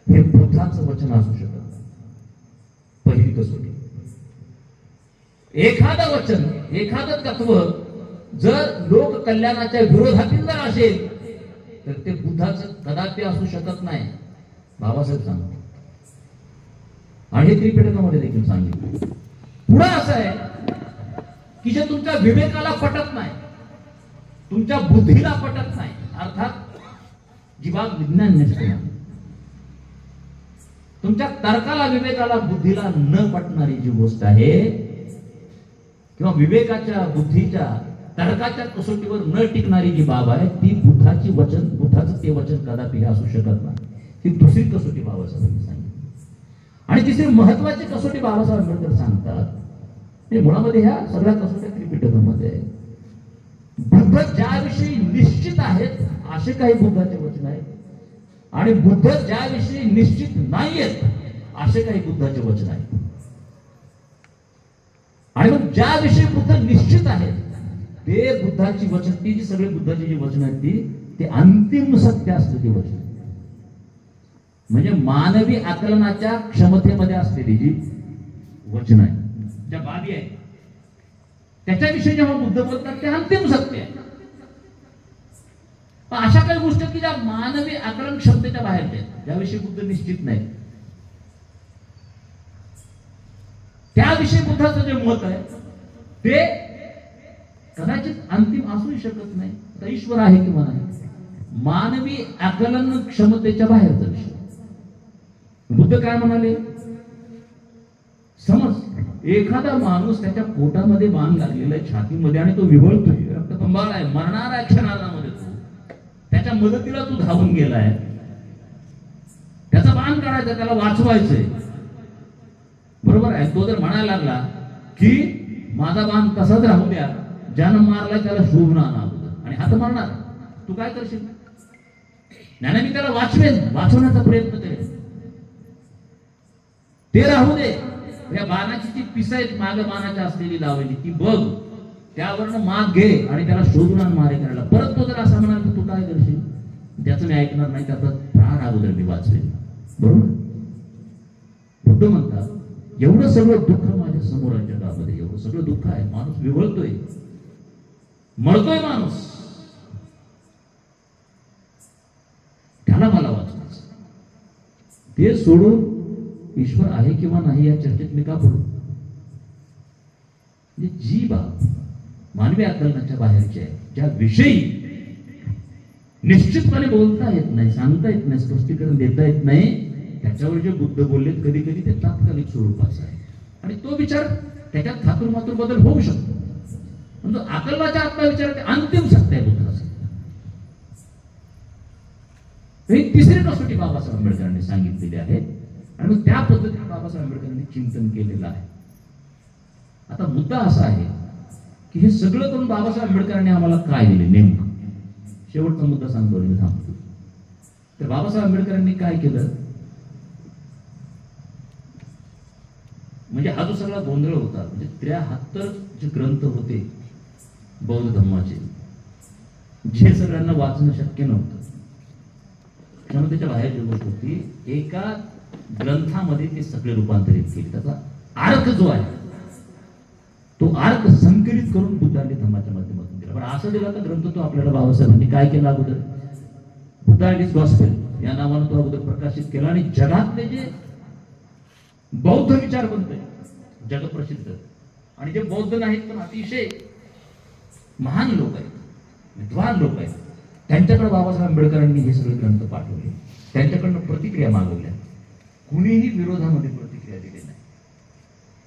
हे बुद्धाचं वचन असू शकत नाही. पहिली कसोटी. एखादं वचन, एखादं तत्व जर लोक कल्याणाच्या विरोधातील जर असेल तर ते बुद्धाचं कदापि असू शकत नाही, बाबासाहेब सांगतात. आणि हे त्रिपिटकामध्ये देखील सांगितलं. पुढे असं आहे की जे तुमच्या विवेकाला पटत नाही, तुमच्या बुद्धीला पटत नाही, अर्थात जी बाब विज्ञान नसते, तुमच्या तर्काला, विवेकाला, बुद्धीला न पटणारी जी गोष्ट आहे किंवा विवेकाच्या, बुद्धीच्या, तर्काच्या कसोटीवर न टिकणारी जी बाब आहे ती बुद्धाची वचन, बुद्धाचं ते वचन कदापि असू शकत नाही. ही दुसरी कसोटी बाबासाहेबांनी सांगितली. आणि तिसरी महत्वाची कसोटी बाबासाहेब आंबेडकर सांगतात, मुळामध्ये ह्या सगळ्या कसोट्या त्रिपिटकामध्ये आहेत. बुद्ध ज्याविषयी निश्चित आहेत असे काही बुद्धाचे वचन आहेत आणि बुद्ध ज्याविषयी निश्चित नाहीयेत असे काही बुद्धाचे वचन आहेत. आणि मग ज्याविषयी बुद्ध निश्चित आहेत ते बुद्धाची वचन, ती जी सगळे बुद्धाची जी वचन आहेत ते अंतिम सत्य असलेली वचन, म्हणजे मानवी आकलनाच्या क्षमतेमध्ये असलेली जी वचन आहे, ज्या बाबी आहेत त्याच्याविषयी जेव्हा बुद्ध बोलतात ते अंतिम सत्य आहे. अशा काही गोष्टी की ज्या मानवी आकलन क्षमतेच्या बाहेर आहेत, ज्याविषयी बुद्ध निश्चित नाही, त्याविषयी बुद्धाचं जे मत आहे ते कदाचित अंतिम असूही शकत नाही. तर ईश्वर आहे किंवा नाही, मानवी आकलन क्षमतेच्या बाहेरचा विषय. बुद्ध काय म्हणाले, समज एखादा माणूस त्याच्या पोटामध्ये बाण लागलेला आहे, छातीमध्ये, आणि तो विवळतोय, रक्तबंबाळ आहे, मरणार आहे क्षणार्धामध्ये, तो त्याच्या मदतीला तू धावून गेलाय, त्याचा बाण काढायचा, त्याला वाचवायचंय, बरोबर आहे. तो जर म्हणायला लागला की माझा बाण तसाच राहू द्या, ज्यानं मारलाय त्याला शोभून आणा, आणि हात मारणार, तू काय करशील, नाही मी त्याला वाचवेन, वाचवण्याचा प्रयत्न करेन, ते राहू दे, या बाणाची जी पिस आहेत माग बाणाच्या असलेली लावलेली ती बघ, त्यावरनं माग घे आणि त्याला शोधून आण मारे करायला. परत तो जर असा म्हणाल की तू काय करशील, त्याचं मी ऐकणार नाही, त्याचा प्राण अगोदर मी वाचवेन, बरोबर. बुद्ध म्हणतात एवढं सगळं दुःख माझ्या समोर आहे जगामध्ये, एवढं सगळं दुःख आहे, माणूस विवळतोय, मरतोय माणूस, त्याला मला वाचवायचं. ते सोडून ईश्वर आहे किंवा नाही या चर्चेत मी का पडू. जी बाब मानवी आकलनाच्या बाहेरची आहे, ज्या विषयी निश्चितपणे बोलता येत नाही, सांगता येत नाही, स्पष्टीकरण देता येत नाही, त्याच्यावर जे बुद्ध बोललेत कधी कधी ते तात्कालिक स्वरूपाचा आहे आणि तो विचार त्याच्यात थातुरमातुर बदल होऊ शकतो. म्हणजे आकलनाच्या आत्मा विचार अंतिम सत्य आहे बुद्धाचं. ही तिसरी कसोटी बाबासाहेब आंबेडकरांनी सांगितलेली आहे आणि मग त्या पद्धतीने बाबासाहेब आंबेडकरांनी चिंतन केलेलं आहे. आता मुद्दा असा आहे की हे सगळं करून बाबासाहेब आंबेडकरांनी आम्हाला काय दिले नेमकं, शेवटचा मुद्दा सांगतो मी थांबतो. तर बाबासाहेब आंबेडकरांनी काय केलं, म्हणजे हा जो सगळा गोंधळ होता, म्हणजे 73 जे ग्रंथ होते बौद्ध धर्माचे, जे सगळ्यांना वाचणं शक्य नव्हतं, त्यामुळे त्याच्या बाहेर जी गोष्ट होती, एका ग्रंथामध्ये ते सगळे रूपांतरित केले. त्याचा अर्थ जो आहे तो अर्थ संकलित करून बुद्धांनी धर्माच्या माध्यमातून दिला. पण असं दिला तर ग्रंथ तो आपल्याला बाबासाहेबांनी काय केला, अगोदर बुद्धांनीच गॉस्पेल या नावानं तो अगोदर प्रकाशित केला आणि जगातले जे बौद्ध विचार बनतोय जगप्रसिद्ध, आणि जे बौद्ध नाहीत पण अतिशय महान लोक आहेत, विद्वान लोक आहेत, त्यांच्याकडे बाबासाहेब आंबेडकरांनी हे सगळे ग्रंथ पाठवले, त्यांच्याकडनं प्रतिक्रिया मागवल्या. कुणीही विरोधामध्ये प्रतिक्रिया दिली नाही.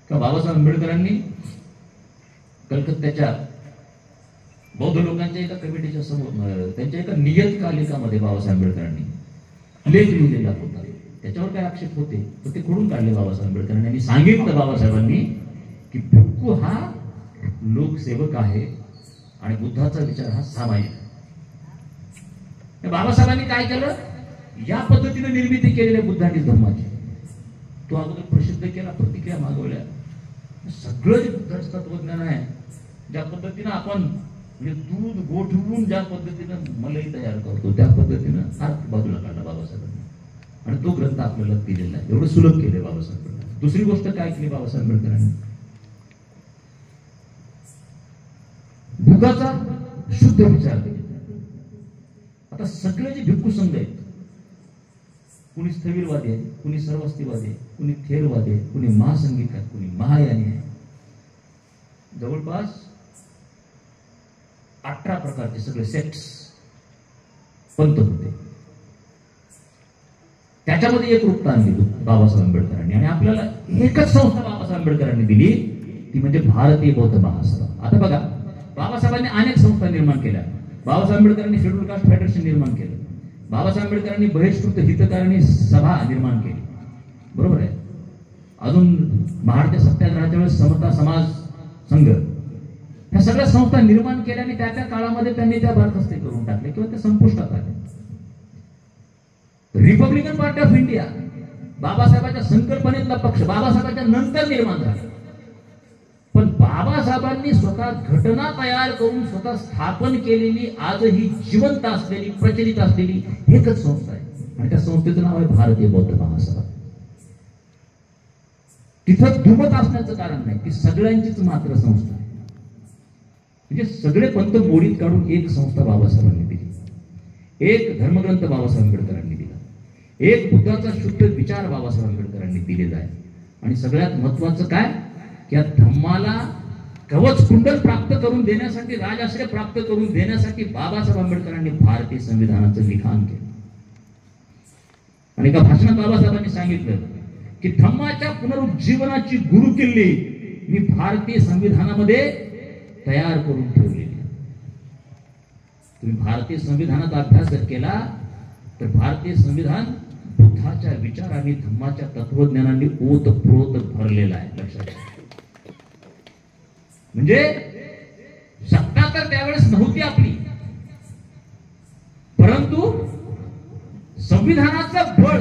का बाबासाहेब आंबेडकरांनी कलकत्त्याच्या बौद्ध लोकांच्या एका कमिटीच्या समोर त्यांच्या एका नियतकालिकामध्ये बाबासाहेब आंबेडकरांनी लेख लिहिलेला होता. त्याच्यावर काय आक्षेप होते तर ते खोडून काढले बाबासाहेब आंबेडकरांनी आणि सांगितलं बाबासाहेबांनी की भिक्खू हा लोकसेवक आहे आणि बुद्धाचा विचार हा सामायिक आहे. बाबासाहेबांनी काय केलं, या पद्धतीने निर्मिती केलेल्या बुद्धांनी धर्माची तो अगोदर प्रसिद्ध केला, प्रतिक्रिया मागवल्या. सगळं जे बुद्धाचं तत्वज्ञान आहे, ज्या पद्धतीनं आपण म्हणजे दूध गोठवून ज्या पद्धतीनं मलाई तयार करतो त्या पद्धतीनं अर्थ बाजूला काढला बाबासाहेबांनी आणि तो ग्रंथ आपल्याला दिलेला आहे. एवढं सुलभ केले बाबासाहेब. दुसरी गोष्ट काय केली बाबासाहेब आंबेडकरांनी, बुद्धाचा शुद्ध विचार केला. आता सगळे जे भिक्खू संघ आहेत, कुणी स्थविरवादी आहे, कुणी सर्वस्तीवादी आहे, कुणी थेरवादी आहे, कुणी महासंघिक आहे, कुणी महायानी आहे. जवळपास 18 प्रकारचे सगळे सेक्ट्स पंथ होते. त्याच्यामध्ये एक रूपता आणली बाबासाहेब आंबेडकरांनी आणि आपल्याला एकच संस्था बाबासाहेब आंबेडकरांनी दिली, ती म्हणजे भारतीय बौद्ध महासभा. आता बघा, बाबासाहेबांनी अनेक संस्था निर्माण केल्या. बाबासाहेब आंबेडकरांनी शेड्यूल कास्ट फेडरेशन निर्माण केलं. बाबासाहेब आंबेडकरांनी बहिष्कृत हितकारिणी सभा निर्माण केली, बरोबर आहे. अजून भारतीय सत्याग्रहाच्या वेळेस समता समाज संघ, ह्या सगळ्या संस्था निर्माण केल्या आणि त्या काळामध्ये त्यांनी त्या बरखास्त करून टाकल्या किंवा त्या संपुष्टात आल्या. रिपब्लिकन पार्टी ऑफ इंडिया बाबासाहेबांच्या संकल्पनेतला पक्ष बाबासाहेबांच्या नंतर निर्माण झाला, पण बाबासाहेबांनी स्वतः घटना तयार करून स्वतः स्थापन केलेली आजही जिवंत असलेली प्रचलित असलेली एकच संस्था आहे आणि त्या संस्थेचं नाव आहे भारतीय बौद्ध महासभा. तिथं दुमत असण्याचं कारण नाही, ती सगळ्यांचीच मात्र संस्था आहे. म्हणजे सगळे पंथ मोडीत काढून एक संस्था बाबासाहेबांनी दिली, एक धर्मग्रंथ बाबासाहेब आंबेडकरांनी दिला, एक बुद्धाचा शुद्ध विचार बाबासाहेब आंबेडकरांनी दिलेला आहे. आणि सगळ्यात महत्वाचं काय, या धम्माला कवच कुंडल प्राप्त करून देण्यासाठी, राजाश्रय प्राप्त करून देण्यासाठी बाबासाहेब आंबेडकरांनी भारतीय संविधानाचं लिखाण केलं. आणि एका भाषणात बाबासाहेबांनी सांगितलं की धम्माच्या पुनरुज्जीवनाची गुरुकिल्ली मी भारतीय संविधानामध्ये तयार करून ठेवलेली. तुम्ही भारतीय संविधानाचा अभ्यास जर केला तर भारतीय संविधान बुद्धाच्या विचार आणि धम्माच्या तत्वज्ञानांनी ओतप्रोत भरलेला आहे. लक्षात घ्या. म्हणजे सत्ता तर त्यावेळेस नव्हती आपली, परंतु संविधानाचं बळ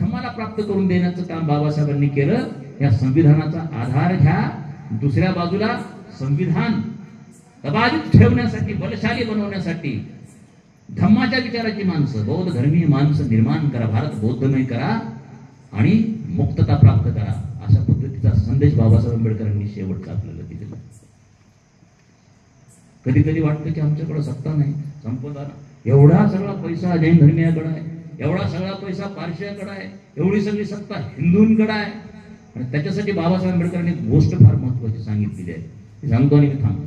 धम्माला प्राप्त करून देण्याचं काम बाबासाहेबांनी केलं. या संविधानाचा आधार घ्या, दुसऱ्या बाजूला संविधान अबाधित ठेवण्यासाठी, बलशाली बनवण्यासाठी धम्माच्या विचाराची माणसं, बौद्ध धर्मीय माणसं निर्माण करा, भारत बौद्धमय करा आणि मुक्तता प्राप्त करा, अशा पद्धतीचा संदेश बाबासाहेब आंबेडकरांनी शेवटचा आपल्याला दिलेला. कधी कधी वाटतं की आमच्याकडे सत्ता नाही, संपदा एवढा सगळा पैसा जैन धर्मीयाकडे आहे, एवढा सगळा पैसा पारशीयाकडे आहे, एवढी सगळी सत्ता हिंदूंकडे आहे. आणि त्याच्यासाठी बाबासाहेब आंबेडकरांनी एक गोष्ट फार महत्वाची सांगितलेली आहे, ती सांगतो आणि मी थांबतो.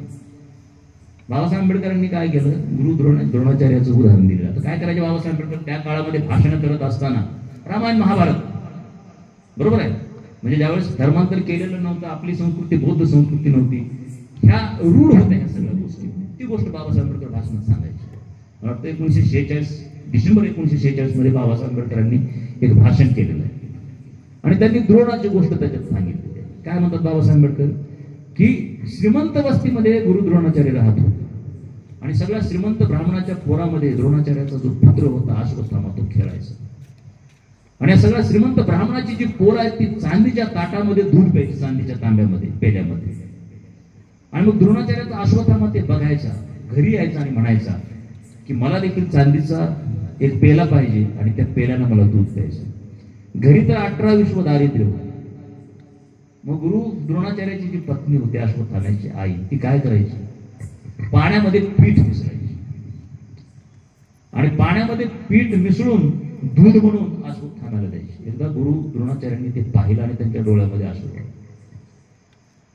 बाबासाहेब आंबेडकरांनी काय केलं, गुरु द्रोणाचार्याचं उदाहरण दिलं. आता काय करायचे बाबासाहेब आंबेडकर त्या काळामध्ये भाषण करत असताना रामायण महाभारत, बरोबर आहे, म्हणजे ज्यावेळेस धर्मांतर केलेलं नव्हतं, आपली संस्कृती बौद्ध संस्कृती नव्हती, ह्या रूढ होत्या ह्या सगळ्या गोष्टी. ती गोष्ट बाबासाहेब आंबेडकर भाषणात सांगायची. मला वाटतं 1946 डिसेंबर 1946 मध्ये बाबासाहेब आंबेडकरांनी एक भाषण केलेलं आहे आणि त्यांनी द्रोणाची गोष्ट त्याच्यात सांगितली. काय म्हणतात बाबासाहेब आंबेडकर की श्रीमंत वस्तीमध्ये गुरु द्रोणाचार्य राहत होते आणि सगळ्या श्रीमंत ब्राह्मणाच्या पोरामध्ये द्रोणाचार्याचा जो पुत्र होता अश्वत्थामा, तो खेळायचा. आणि या सगळ्या श्रीमंत ब्राह्मणाची जी पोर आहेत ती चांदीच्या ताटामध्ये दूध प्यायची, चांदीच्या तांब्यामध्ये, पेल्यामध्ये. आणि मग द्रोणाचार्याचा अश्वत्थामा ते बघायचा, घरी यायचा आणि म्हणायचा की मला देखील चांदीचा एक पेला पाहिजे आणि त्या पेल्यानं मला दूध प्यायचं. घरी तर 18 विश्व दारिद्र्य होतं. मग गुरु द्रोणाचार्याची जी पत्नी होती अश्वत्थाम्याची आई, ती काय करायची, पाण्यामध्ये पीठ मिसळायची आणि पाण्यामध्ये पीठ मिसळून दूध म्हणून अश्वत्थाम्याला द्यायची. एकदा गुरु द्रोणाचार्यांनी ते पाहिलं आणि त्यांच्या डोळ्यामध्ये अश्रू आले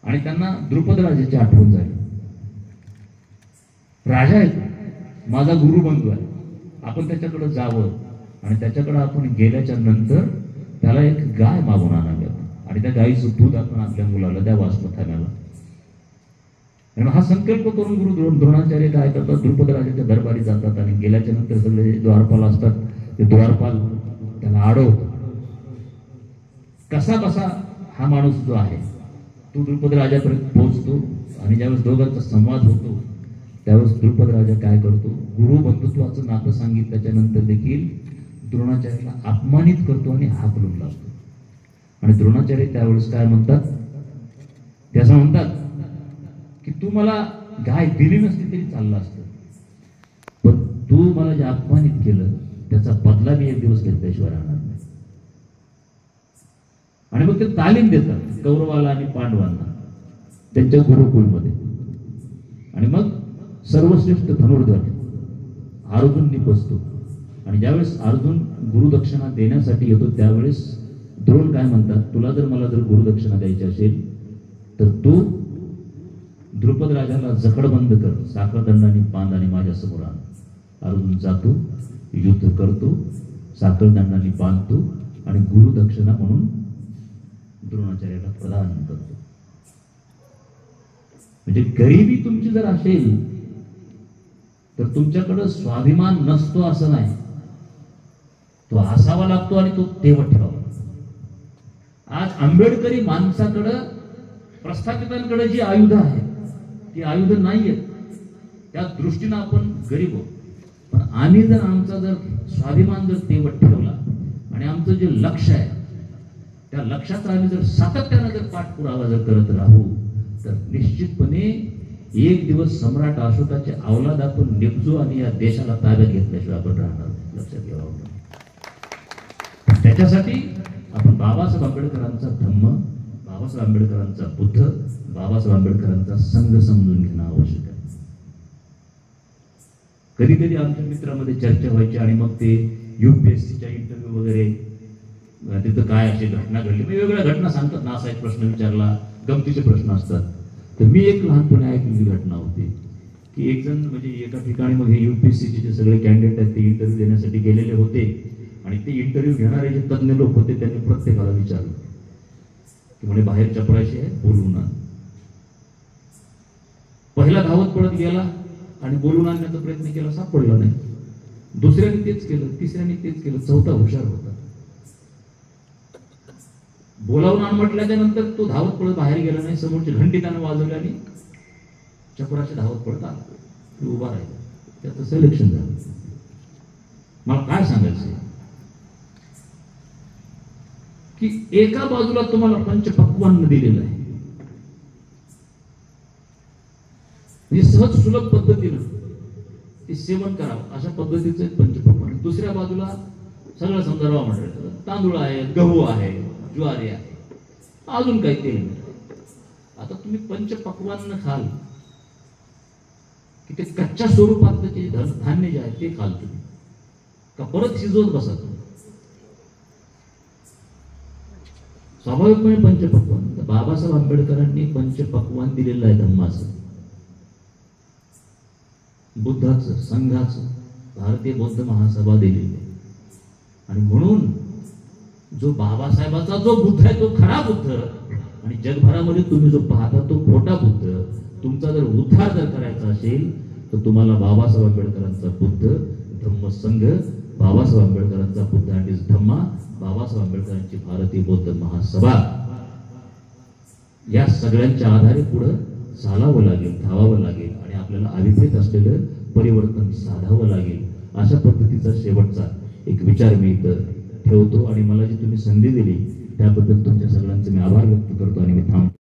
आणि त्यांना द्रुपद राजाची आठवण झाली. राजा आहे, माझा गुरु बंधू आहे, आपण त्याच्याकडे जावं आणि त्याच्याकडे आपण गेल्याच्या नंतर त्याला एक गाय मागून आणावी आणि त्या गायीचं दूध आपण आपल्या मुलाला द्यावं अश्वत्थाम्याला. आणि हा संकल्प करून गुरु द्रोणाचार्य काय करतात, द्रुपद राजाच्या दरबारी जातात आणि गेल्याच्या नंतर सगळे द्वारपाल असतात ते द्वारपाल त्याला अडवतो. कसा बसा हा माणूस जो आहे तो द्रुपद राजापर्यंत पोहोचतो आणि ज्यावेळेस दोघांचा संवाद होतो त्यावेळेस द्रुपद राजा काय करतो, गुरु बंधुत्वाचं नातं सांगितल्याच्या नंतर देखील द्रोणाचार्याला अपमानित करतो आणि हाकलून लावतो. आणि द्रोणाचार्य त्यावेळेस काय म्हणतात, ते असं म्हणतात की तू मला गाय दिली नसती तरी चाललं असतं, पण तू मला जे अपमानित केलं त्याचा बदला मी एक दिवस घेतल्याशिवाय राहणार नाही. आणि मग ते तालीम देतात कौरवाला आणि पांडवांना त्यांच्या गुरुकुलमध्ये. आणि मग सर्वश्रेष्ठ धनुर्धर अर्जुननी बसतो आणि ज्यावेळेस अर्जुन गुरुदक्षिणा देण्यासाठी येतो त्यावेळेस द्रोण काय म्हणतात, तुला जर मला जर गुरुदक्षिणा द्यायची असेल तर तू द्रुपद राजाला जखडबंद कर, साखळदंडाने बांध आणि माझ्या समोर आण. अर्जुन जातो, युद्ध करतो, साखळदंडाने बांधतो आणि गुरुदक्षिणा म्हणून द्रोणाचार्याला प्रदान करतो. म्हणजे गरिबी तुमची जर असेल तर तुमच्याकडे स्वाभिमान नसतो असं नाही, तो असावा लागतो आणि तो तेवढ ठेवावा. आज आंबेडकरी माणसाकडं प्रस्थापितांकडे जी आयुध आहे ती आयुध नाहीयेत, त्या दृष्टीनं आपण गरीब आहोत. पण आम्ही जर आमचा जर स्वाभिमान जर तेवढ ठेवला आणि आमचं जे लक्ष आहे त्या लक्षात आम्ही जर सातत्यानं जर पाठपुरावा जर करत राहू तर निश्चितपणे एक दिवस सम्राट अशोकाचे अवलाद आपण निपजू आणि या देशाला ताब्यात घेतल्याशिवाय आपण राहणार नाही. लक्षात घ्यावं. त्याच्यासाठी आपण बाबासाहेब आंबेडकरांचा धम्म, बाबासाहेब आंबेडकरांचा बुद्ध, बाबासाहेब आंबेडकरांचा संघ समजून घेणं आवश्यक आहे. कधी कधी आमच्या मित्रांमध्ये चर्चा व्हायची आणि मग ते UPSCच्या इंटरव्ह्यू वगैरे तिथं काय अशी घटना घडली, मी वेगवेगळ्या घटना सांगतात ना, असा एक प्रश्न विचारला, गमतीचे प्रश्न असतात. तर मी एक लहानपणी ऐकलेली घटना होती की एक जण म्हणजे एका ठिकाणी मग हे UPSCचे जे सगळे कॅन्डिडेट आहेत ते इंटरव्ह्यू देण्यासाठी गेलेले होते आणि ते इंटरव्ह्यू घेणारे जे तज्ञ लोक होते त्यांनी प्रत्येकाला विचारलं की म्हणे बाहेर चपराशी आहे, बोलून आण. पहिला धावत पडत गेला आणि बोलून आणण्याचा प्रयत्न केला, सापडला नाही. दुसऱ्याने तेच केलं, तिसऱ्याने तेच केलं, चौथा हुशार होता. बोलावून आण म्हटल्याच्या नंतर तो धावत पडत बाहेर गेला नाही, समोरची घंटी त्यानं वाजवली आणि चपराशी धावत पडत आला, उभा राहिला, त्याचं सिलेक्शन झालं. मला काय सांगायचं की एका बाजूला तुम्हाला पंचपक्वान्न दिलेलं आहे, म्हणजे सहज सुलभ पद्धतीनं ते सेवन करावं अशा पद्धतीचं पंचपक्वान्न. दुसऱ्या बाजूला सगळं समजा रवा मंडळ, तांदूळ आहे, गहू आहे, ज्वारी आहे, अजून काही तेल नाही. आता तुम्ही पंचपक्वान्न खाल की ते कच्च्या स्वरूपात जे धान्य जे आहे ते खाल तुम्ही का परत शिजवत बसा तुम्ही. स्वाभाविकपणे पंचपक्वान. बाबासाहेब आंबेडकरांनी पंचपक्वान दिलेलं आहे धम्माचं, बुद्धाचं, संघाचं, भारतीय बौद्ध महासभा दिलेली आहे. आणि म्हणून जो बाबासाहेबाचा जो बुद्ध आहे तो खरा बुद्ध आणि जगभरामध्ये तुम्ही जो पाहता तो खोटा बुद्ध, तुमचा जर उद्धार जर करायचा असेल तर तुम्हाला बाबासाहेब आंबेडकरांचा बुद्ध धम्म संघ, बाबासाहेब आंबेडकरांचा बुद्ध आणि धम्मा, बाबासाहेब आंबेडकरांची भारतीय बौद्ध महासभा, या सगळ्यांच्या आधारे पुढे चालावं लागेल, धावावं लागेल आणि आपल्याला अभिप्रेत असलेलं परिवर्तन साधावं लागेल. अशा पद्धतीचा शेवटचा एक विचार मी इथं ठेवतो आणि मला जी तुम्ही संधी दिली त्याबद्दल तुमच्या सगळ्यांचे मी आभार व्यक्त करतो आणि मी थांबतो.